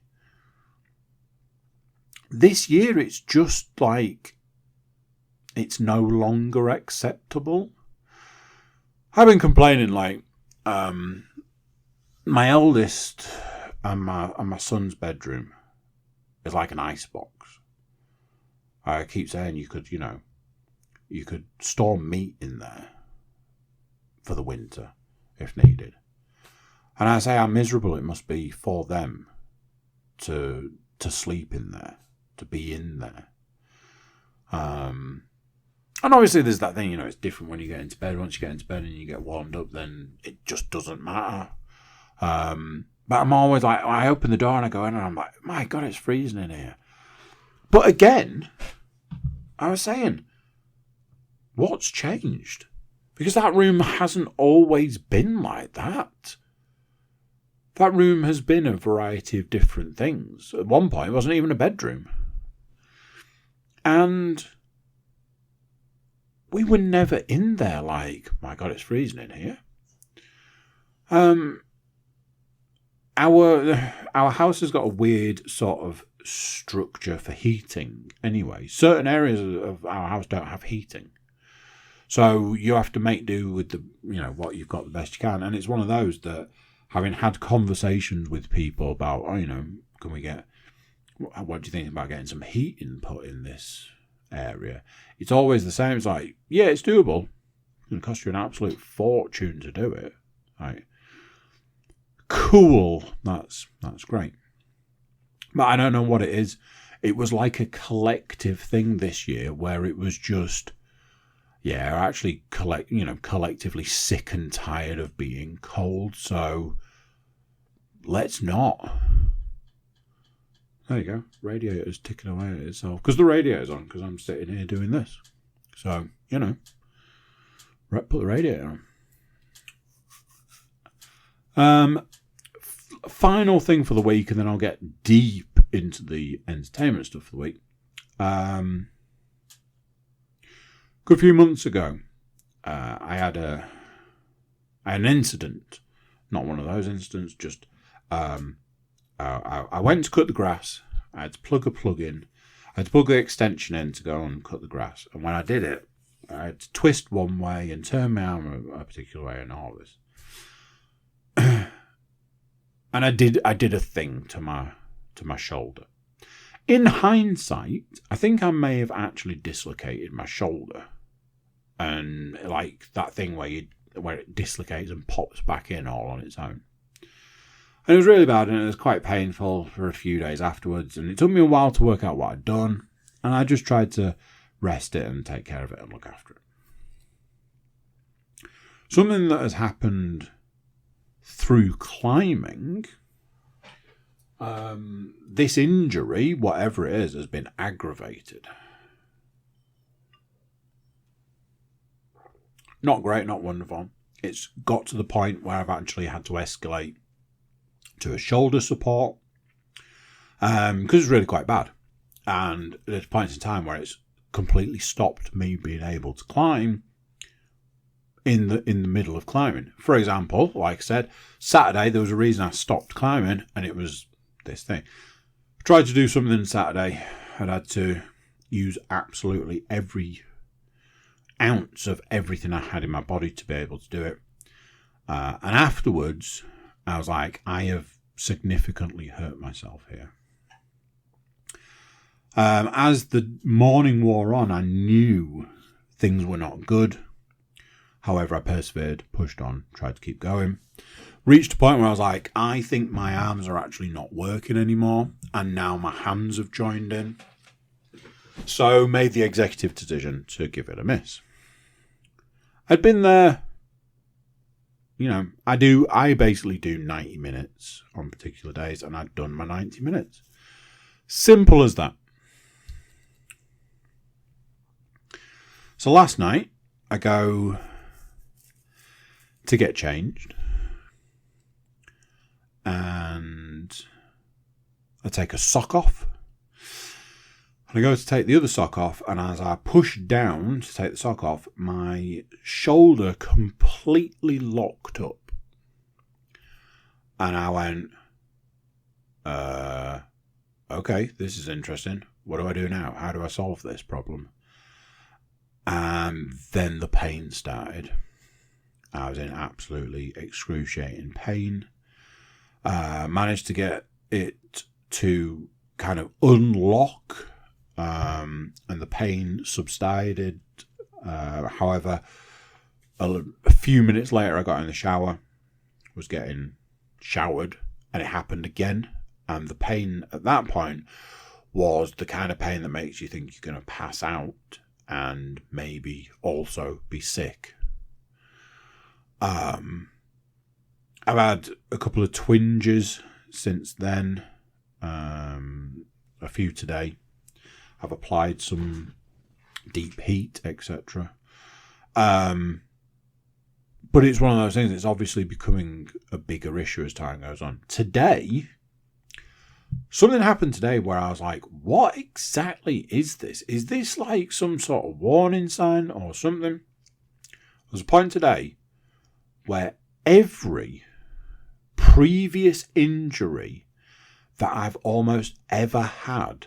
This year, it's just like it's no longer acceptable. I've been complaining my eldest and my son's bedroom is like an icebox. I keep saying you could store meat in there for the winter if needed. And I say how miserable it must be for them to sleep in there, to be in there. And obviously there's that thing, it's different when you get into bed. Once you get into bed and you get warmed up, then it just doesn't matter. But I'm always like, I open the door and I go in and I'm like, my God, it's freezing in here. But again, I was saying, what's changed? Because that room hasn't always been like that. that room has been a variety of different things. At one point, it wasn't even a bedroom. And we were never in there like, my God, it's freezing in here. Our house has got a weird sort of structure for heating anyway. Certain areas of our house don't have heating. So you have to make do with what you've got the best you can. And it's one of those that, having had conversations with people about, can we get, what do you think about getting some heating put in this area? It's always the same. It's like, yeah, it's doable. It's going to cost you an absolute fortune to do it. Right. Cool. That's great. But I don't know what it is. It was like a collective thing this year where it was just, actually collectively sick and tired of being cold. So let's not. There you go. Radiator's ticking away at itself. Because the radiator's on, because I'm sitting here doing this. So, put the radiator on. Final thing for the week, and then I'll get deep into the entertainment stuff for the week. Good few months ago, I had an incident. Not one of those incidents, just I went to cut the grass. I had to plug a plug in. I had to plug the extension in to go and cut the grass. And when I did it, I had to twist one way and turn my arm a particular way and all this. And I did a thing to my shoulder. In hindsight, I think I may have actually dislocated my shoulder. And like that thing where it dislocates and pops back in all on its own. And it was really bad, and it was quite painful for a few days afterwards. And it took me a while to work out what I'd done. And I just tried to rest it and take care of it and look after it. Something that has happened through climbing, this injury, whatever it is, has been aggravated. Not great, not wonderful. It's got to the point where I've actually had to escalate to a shoulder support, because it's really quite bad. And there's points in time where it's completely stopped me being able to climb in the middle of climbing. For example, like I said, Saturday there was a reason I stopped climbing, and it was this thing. I tried to do something Saturday. I'd had to use absolutely every ounce of everything I had in my body to be able to do it. And afterwards, I was like, I have significantly hurt myself here. As the morning wore on, I knew things were not good. However, I persevered, pushed on, tried to keep going. Reached a point where I was like, I think my arms are actually not working anymore. And now my hands have joined in. So made the executive decision to give it a miss. I'd been there, I basically do 90 minutes on particular days, and I'd done my 90 minutes. Simple as that. So last night, I go to get changed, and I take a sock off. And I go to take the other sock off, and as I push down to take the sock off, my shoulder completely locked up. And I went, okay, this is interesting. What do I do now? How do I solve this problem? And then the pain started. I was in absolutely excruciating pain. Managed to get it to kind of unlock. And the pain subsided. However, a few minutes later, I got in the shower, was getting showered, and it happened again. And the pain at that point was the kind of pain that makes you think you're going to pass out and maybe also be sick. I've had a couple of twinges since then, a few today. I've applied some deep heat, etc. But it's one of those things that's obviously becoming a bigger issue as time goes on. Today, something happened today where I was like, what exactly is this? Is this like some sort of warning sign or something? There's a point today where every previous injury that I've almost ever had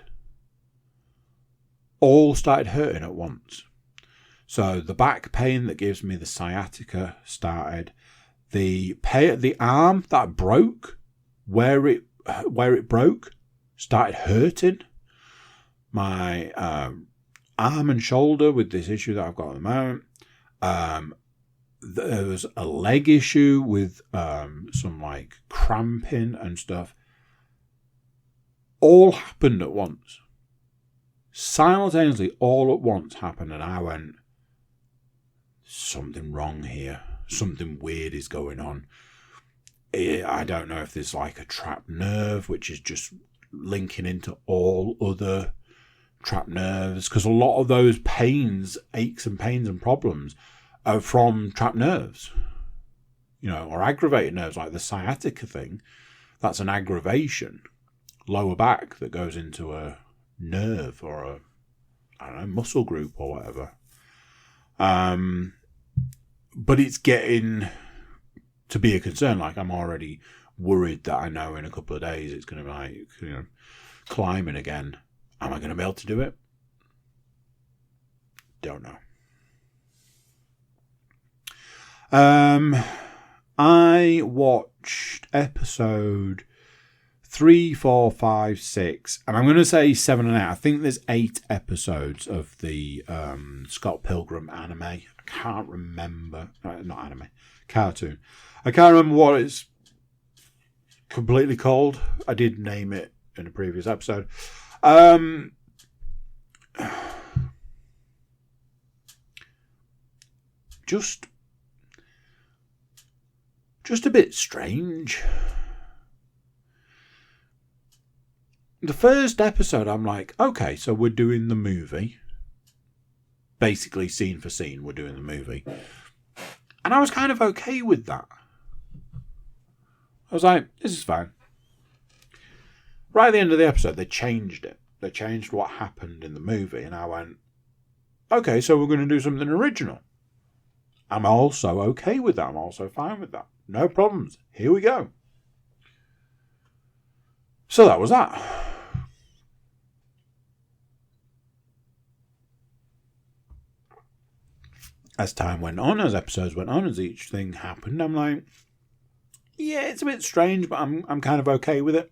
all started hurting at once. So the back pain that gives me the sciatica started. The arm that broke, where it broke, started hurting. My arm and shoulder with this issue that I've got at the moment. There was a leg issue with some like cramping and stuff. All happened at once. Simultaneously, all at once happened, and I went, something wrong here. Something weird is going on. I don't know if there's like a trapped nerve, which is just linking into all other trapped nerves, because a lot of those aches and pains and problems are from trapped nerves, or aggravated nerves, like the sciatica thing. That's an aggravation, lower back, that goes into a nerve or a muscle group or whatever. But it's getting to be a concern. Like, I'm already worried that I know in a couple of days it's going to be like, climbing again. Am I going to be able to do it? Don't know. I watched episode 3, 4, 5, 6, and I'm going to say 7 and 8. I think there's 8 episodes of the Scott Pilgrim anime. I can't remember. Not anime. Cartoon. I can't remember what it's completely called. I did name it in a previous episode. Just a bit strange. The first episode, I'm like, okay, so we're doing the movie. Basically, scene for scene, we're doing the movie. And I was kind of okay with that. I was like, this is fine. Right at the end of the episode, they changed it. They changed what happened in the movie. And I went, okay, so we're going to do something original. I'm also okay with that. I'm also fine with that. No problems. Here we go. So that was that. As time went on, as episodes went on, as each thing happened, I'm like, yeah, it's a bit strange, but I'm kind of okay with it.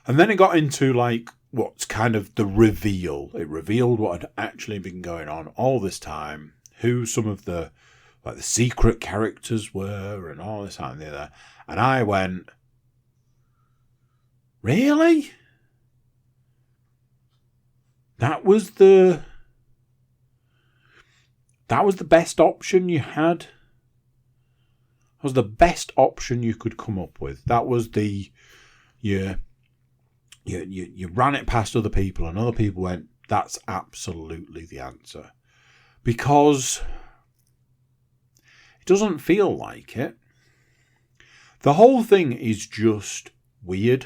And then it got into like what's kind of the reveal. It revealed what had actually been going on all this time, who some of the the secret characters were, and all this and the other. And I went, really? That was the best option you had? That was the best option you could come up with. That was you ran it past other people, and other people went, that's absolutely the answer. Because it doesn't feel like it. The whole thing is just weird.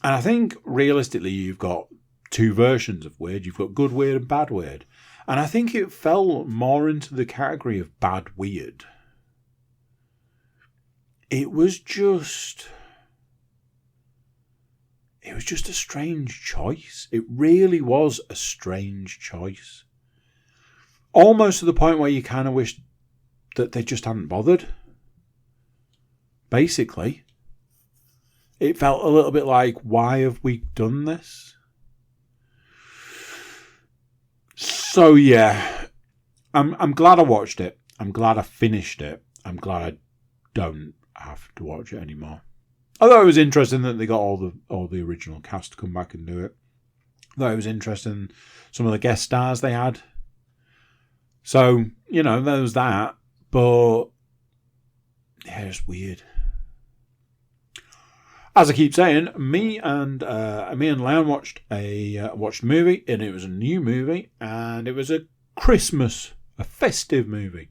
And I think realistically you've got two versions of weird. You've got good weird and bad weird. And I think it fell more into the category of bad weird. It was just a strange choice. It really was a strange choice. Almost to the point where you kind of wish that they just hadn't bothered. Basically. It felt a little bit like, why have we done this? So yeah, I'm glad I watched it. I'm glad I finished it. I'm glad I don't have to watch it anymore. Although it was interesting that they got all the original cast to come back and do it. Though it was interesting some of the guest stars they had. So, there was that. But yeah, it's weird. As I keep saying, me and Leon watched a movie, and it was a new movie, and it was a Christmas A festive movie.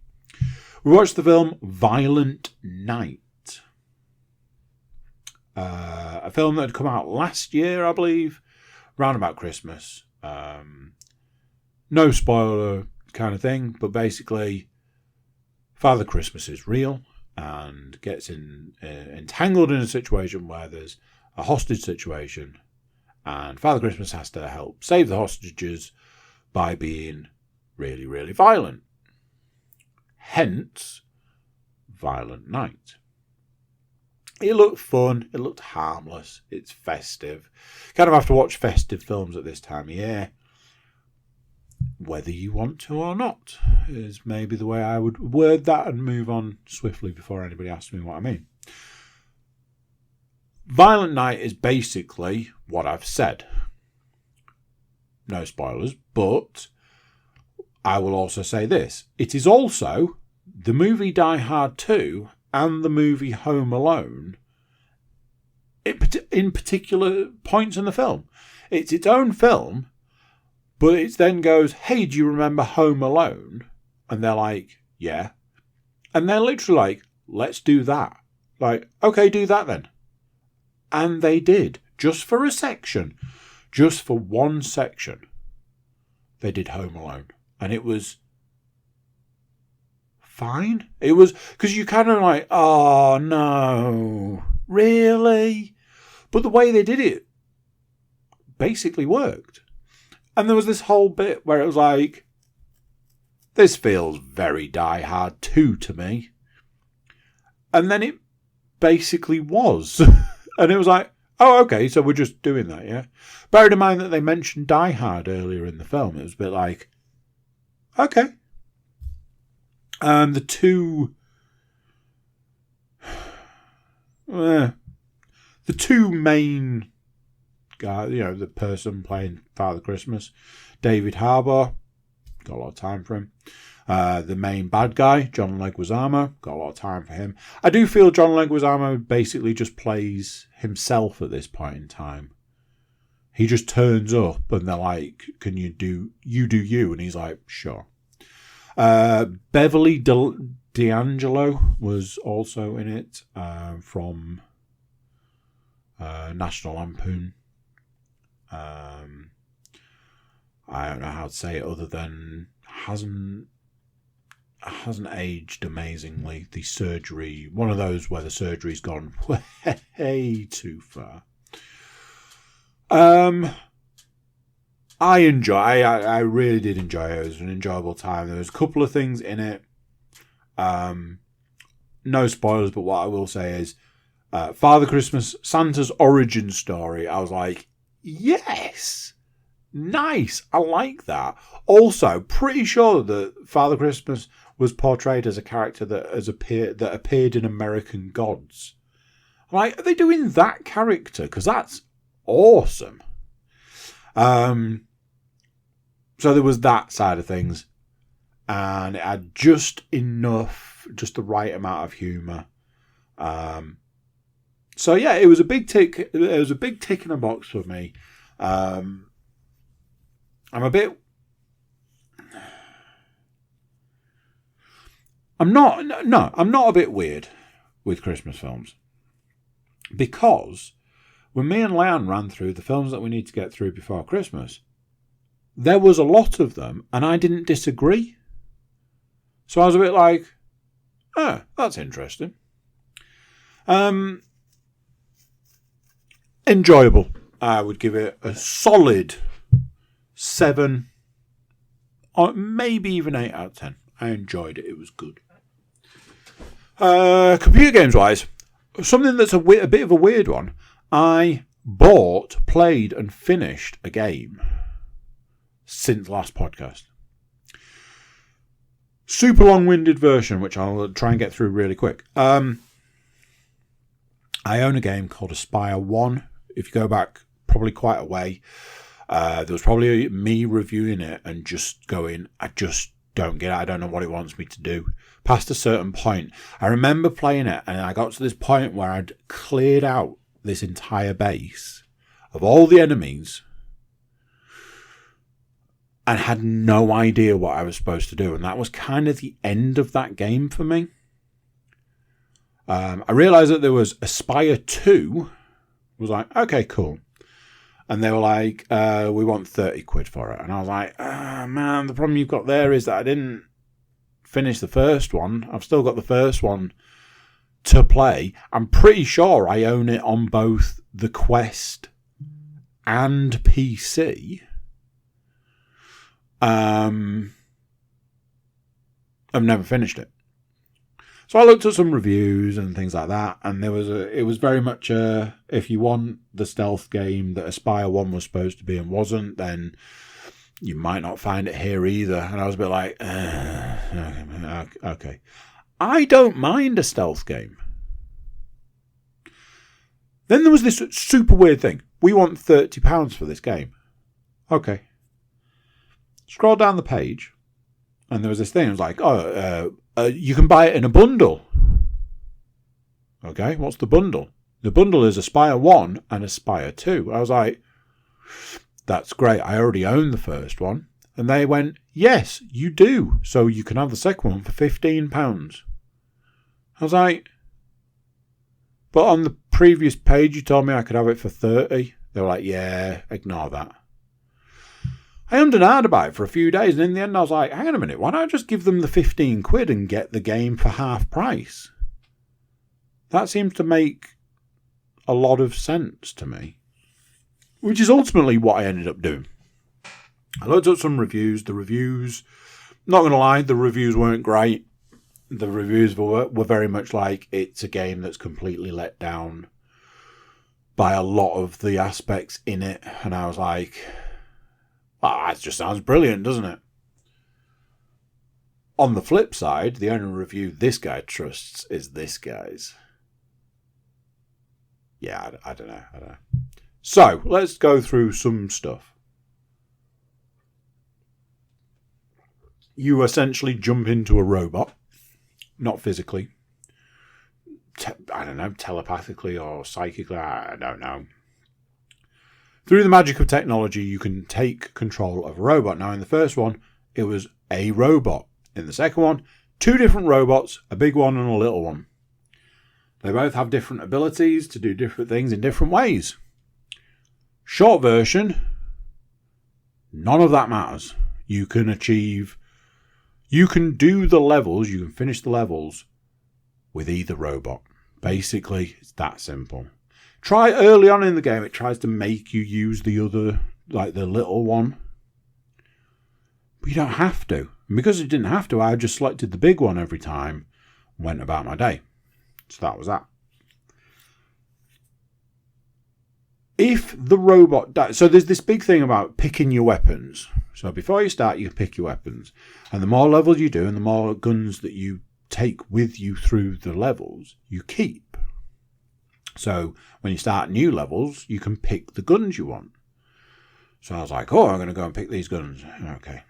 We watched the film Violent Night. A film that had come out last year, I believe, round about Christmas. No spoiler kind of thing, but basically Father Christmas is real and gets entangled in a situation where there's a hostage situation, and Father Christmas has to help save the hostages by being really, really violent. Hence, Violent Night. It looked fun. It looked harmless. It's festive. Kind of have to watch festive films at this time of year. Whether you want to or not is maybe the way I would word that and move on swiftly before anybody asks me what I mean. Violent Night is basically what I've said. No spoilers, but I will also say this. It is also the movie Die Hard 2 and the movie Home Alone in particular points in the film. It's its own film, but it then goes, hey, do you remember Home Alone? And they're like, yeah. And they're literally like, let's do that. Like, okay, do that then. And they did. Just for a section. Just for one section. They did Home Alone. And it was fine. It was, because you kind of like, oh no, really? But the way they did it basically worked. And there was this whole bit where it was like, this feels very Die Hard 2 to me. And then it basically was. And it was like, oh, okay, so we're just doing that, yeah? Bearing in mind that they mentioned Die Hard earlier in the film, it was a bit like, okay. The two main guys, the person playing Father Christmas, David Harbour, got a lot of time for him. The main bad guy, John Leguizamo, got a lot of time for him. I do feel John Leguizamo basically just plays himself at this point in time. He just turns up and they're like, can you do you? And he's like, sure. Beverly D'Angelo was also in it from National Lampoon. I don't know how to say it other than hasn't aged amazingly. The surgery, one of those where the surgery's gone way too far. I really did enjoy it. It was an enjoyable time. There was a couple of things in it. No spoilers, but what I will say is Father Christmas, Santa's origin story. I was like, yes, nice. I like that. Also, pretty sure that Father Christmas was portrayed as a character that appeared in American Gods. I'm like, are they doing that character? Because that's awesome. So there was that side of things, and it had just the right amount of humour. So yeah, it was a big tick. It was a big tick in a box for me. I'm not a bit weird with Christmas films, because when me and Leanne ran through the films that we need to get through before Christmas, there was a lot of them, and I didn't disagree. So I was a bit like, oh, that's interesting. Enjoyable. I would give it a solid 7, or maybe even 8 out of 10. I enjoyed it. It was good. Computer games wise, something that's a bit of a weird one. I bought, played, and finished a game since last podcast. Super long-winded version, which I'll try and get through really quick. I own a game called Aspire 1. If you go back probably quite a way, there was probably me reviewing it and just going, I just don't get it. I don't know what it wants me to do. Past a certain point, I remember playing it, and I got to this point where I'd cleared out this entire base of all the enemies, and had no idea what I was supposed to do. And that was kind of the end of that game for me. I realised that there was Aspire 2. I was like, okay, cool. And they were like, we want 30 quid for it. And I was like, man, the problem you've got there is that I didn't finish the first one. I've still got the first one to play. I'm pretty sure I own it on both the Quest and PC. I've never finished it. So I looked at some reviews and things like that, and it was very much if you want the stealth game that Aspire 1 was supposed to be and wasn't, then you might not find it here either. And I was a bit like, okay. I don't mind a stealth game. Then there was this super weird thing. We want £30 for this game. Okay. Scroll down the page, and there was this thing. It was like, you can buy it in a bundle. Okay, what's the bundle? The bundle is Aspire 1 and Aspire 2. I was like, that's great. I already own the first one. And they went, yes, you do. So you can have the second one for £15. I was like, but on the previous page you told me I could have it for 30. They were like, yeah, ignore that. I ummed and ahed about it for a few days, and in the end I was like, hang on a minute, why don't I just give them the 15 quid and get the game for half price? That seems to make a lot of sense to me. Which is ultimately what I ended up doing. I looked at some reviews. The reviews, not going to lie, the reviews weren't great. The reviews were very much like, it's a game that's completely let down by a lot of the aspects in it. And I was like, that just sounds brilliant, doesn't it? On the flip side, the only review this guy trusts is this guy's. Yeah, I don't know. So, let's go through some stuff. You essentially jump into a robot. Not physically. I don't know, telepathically or psychically. I don't know. Through the magic of technology, you can take control of a robot. Now, in the first one, it was a robot. In the second one, 2 different robots, a big one and a little one. They both have different abilities to do different things in different ways. Short version, none of that matters. You can do the levels, you can finish the levels with either robot. Basically, it's that simple. Try early on in the game, it tries to make you use the other, like the little one. But you don't have to. And because it didn't have to, I just selected the big one every time and went about my day. So that was that. If the robot dies, so there's this big thing about picking your weapons. So before you start, you pick your weapons. And the more levels you do and the more guns that you take with you through the levels, you keep. So when you start new levels, you can pick the guns you want. So I was like, I'm going to go and pick these guns. Okay.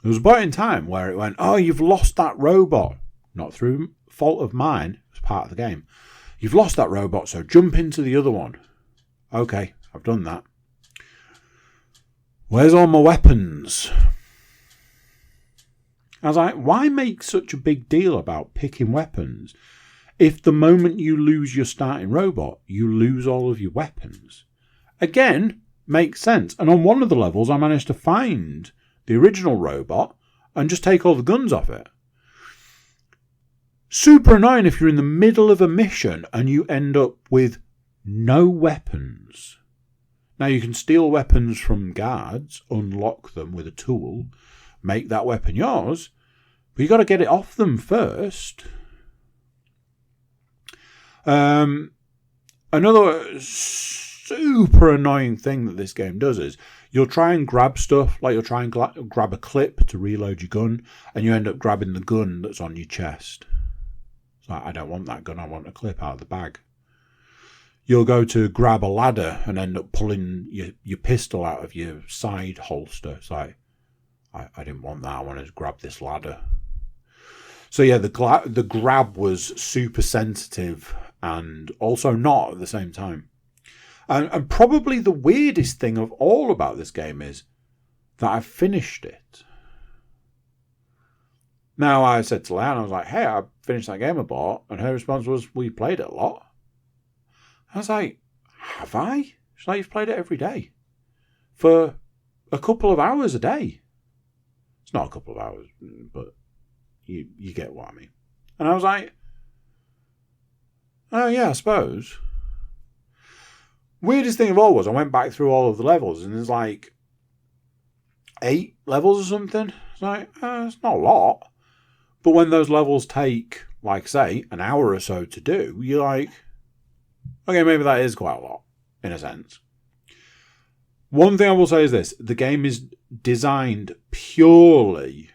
There was a point in time where it went, you've lost that robot. Not through fault of mine. It was part of the game. You've lost that robot, so jump into the other one. Okay, I've done that. Where's all my weapons? I was like, why make such a big deal about picking weapons if the moment you lose your starting robot, you lose all of your weapons? Again, makes sense. And on one of the levels, I managed to find the original robot and just take all the guns off it. Super annoying if you're in the middle of a mission and you end up with no weapons. Now, you can steal weapons from guards, unlock them with a tool, make that weapon yours, but you got to get it off them first. Another super annoying thing that this game does is you'll try and grab stuff, like you'll try and grab a clip to reload your gun, and you end up grabbing the gun that's on your chest. It's like, I don't want that gun, I want a clip out of the bag. You'll go to grab a ladder and end up pulling your pistol out of your side holster. It's like, I didn't want that. I wanted to grab this ladder. So yeah, the grab was super sensitive and also not at the same time. And probably the weirdest thing of all about this game is that I've finished it. Now, I said to Leanne, I was like, hey, I finished that game I bought. And her response was, well, you played it a lot. I was like, have I? She's like, you've played it every day. For a couple of hours a day. It's not a couple of hours, but you get what I mean. And I was like, oh, yeah, I suppose. Weirdest thing of all was I went back through all of the levels, and there's like 8 levels or something. It's like, it's not a lot. But when those levels take, like, say, an hour or so to do, you're like, okay, maybe that is quite a lot, in a sense. One thing I will say is this. The game is designed purely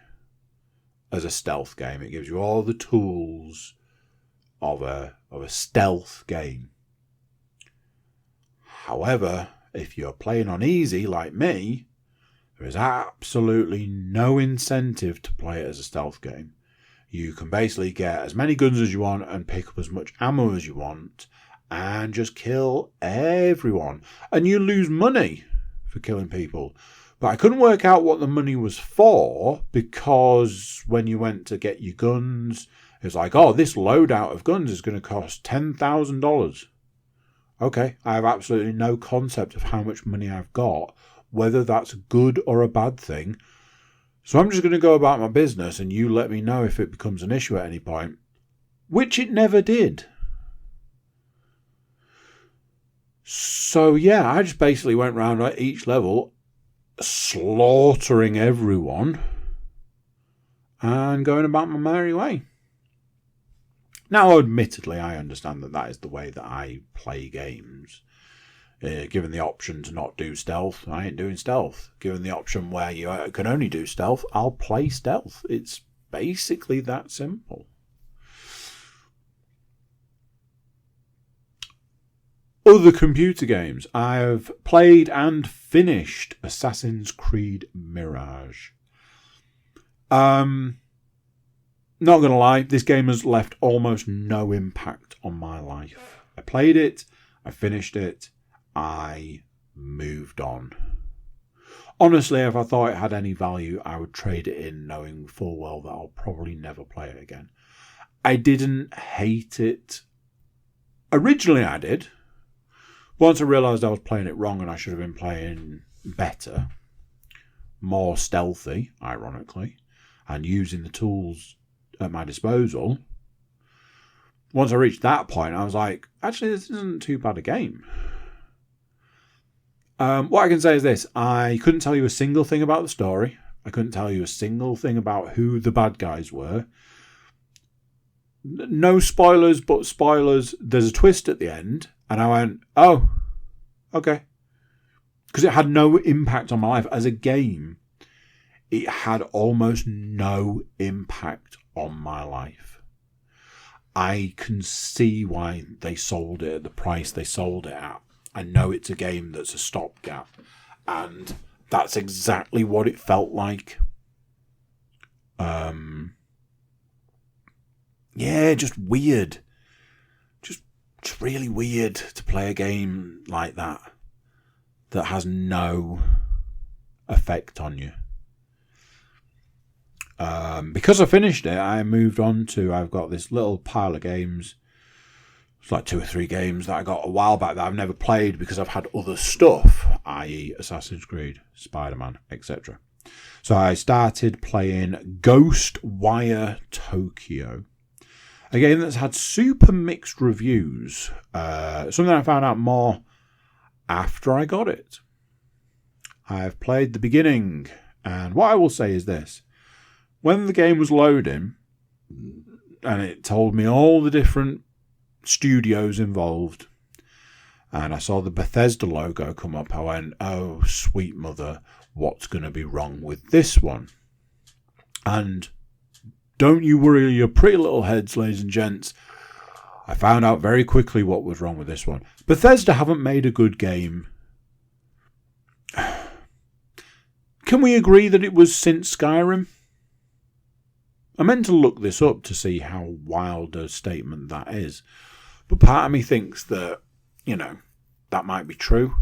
as a stealth game. It gives you all the tools of a stealth game. However, if you're playing on easy, like me, there is absolutely no incentive to play it as a stealth game. You can basically get as many guns as you want and pick up as much ammo as you want and just kill everyone. And you lose money for killing people. But I couldn't work out what the money was for, because when you went to get your guns, it was like, oh, this loadout of guns is going to cost $10,000. Okay, I have absolutely no concept of how much money I've got, whether that's a good or a bad thing. So I'm just going to go about my business and you let me know if it becomes an issue at any point. Which it never did. So yeah, I just basically went around at each level, slaughtering everyone and going about my merry way. Now, admittedly, I understand that is the way that I play games. Given the option to not do stealth, I ain't doing stealth. Given the option where you can only do stealth, I'll play stealth. It's basically that simple. Other computer games. I've played and finished Assassin's Creed Mirage. Not going to lie, this game has left almost no impact on my life. I played it, I finished it, I moved on. Honestly, if I thought it had any value, I would trade it in knowing full well that I'll probably never play it again. I didn't hate it. Originally I did. Once I realised I was playing it wrong and I should have been playing better, more stealthy, ironically, and using the tools at my disposal. Once I reached that point, I was like, actually, this isn't too bad a game. What I can say is this. I couldn't tell you a single thing about the story. I couldn't tell you a single thing about who the bad guys were. No spoilers, but spoilers. There's a twist at the end. And I went, oh, okay. Because it had no impact on my life. As a game, it had almost no impact on my life. I can see why they sold it at the price they sold it at. I know it's a game that's a stopgap. And that's exactly what it felt like. Yeah, just weird. Just really weird to play a game like that has no effect on you. Because I finished it, I moved on to, I've got this little pile of games. It's like 2 or 3 games that I got a while back that I've never played because I've had other stuff, i.e. Assassin's Creed, Spider-Man, etc. So I started playing Ghostwire Tokyo. A game that's had super mixed reviews. Something I found out more after I got it. I've played the beginning, and what I will say is this. When the game was loading, and it told me all the different studios involved, and I saw the Bethesda logo come up, I went, oh, sweet mother, what's going to be wrong with this one? And don't you worry your pretty little heads, ladies and gents. I found out very quickly what was wrong with this one. Bethesda haven't made a good game. Can we agree that it was since Skyrim? I meant to look this up to see how wild a statement that is. But part of me thinks that, that might be true.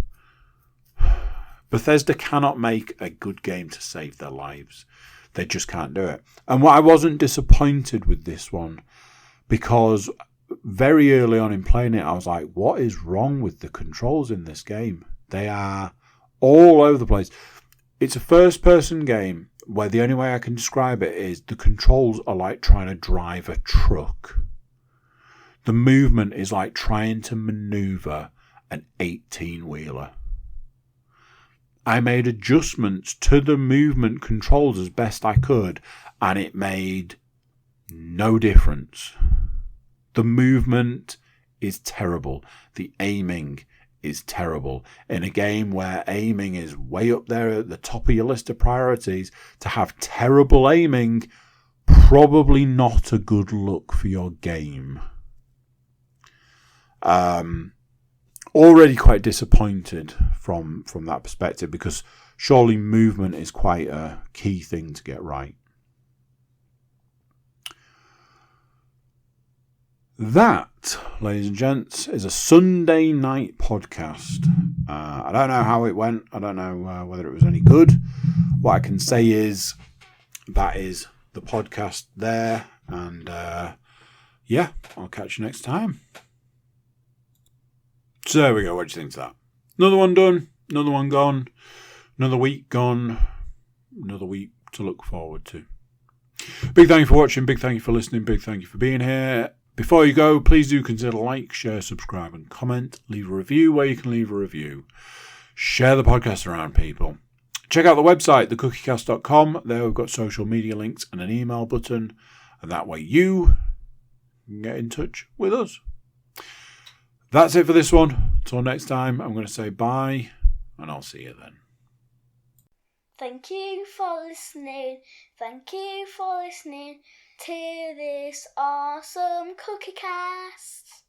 Bethesda cannot make a good game to save their lives. They just can't do it. And I wasn't disappointed with this one, because very early on in playing it, I was like, what is wrong with the controls in this game? They are all over the place. It's a first-person game where the only way I can describe it is the controls are like trying to drive a truck. The movement is like trying to maneuver an 18-wheeler. I made adjustments to the movement controls as best I could, and it made no difference. The movement is terrible. The aiming is terrible. In a game where aiming is way up there at the top of your list of priorities, to have terrible aiming, probably not a good look for your game. Already quite disappointed from that perspective, because surely movement is quite a key thing to get right. That, ladies and gents, is a Sunday night podcast. I don't know how it went. I don't know whether it was any good. What I can say is that is the podcast there. And yeah, I'll catch you next time. So there we go. What do you think of that? Another one done. Another one gone. Another week gone. Another week to look forward to. Big thank you for watching. Big thank you for listening. Big thank you for being here. Before you go, please do consider like, share, subscribe and comment. Leave a review where you can leave a review. Share the podcast around, people. Check out the website, thecookiecast.com. There we've got social media links and an email button. And that way you can get in touch with us. That's it for this one. Until next time, I'm going to say bye, and I'll see you then.
Thank you for listening. Thank you for listening to this awesome cookie cast.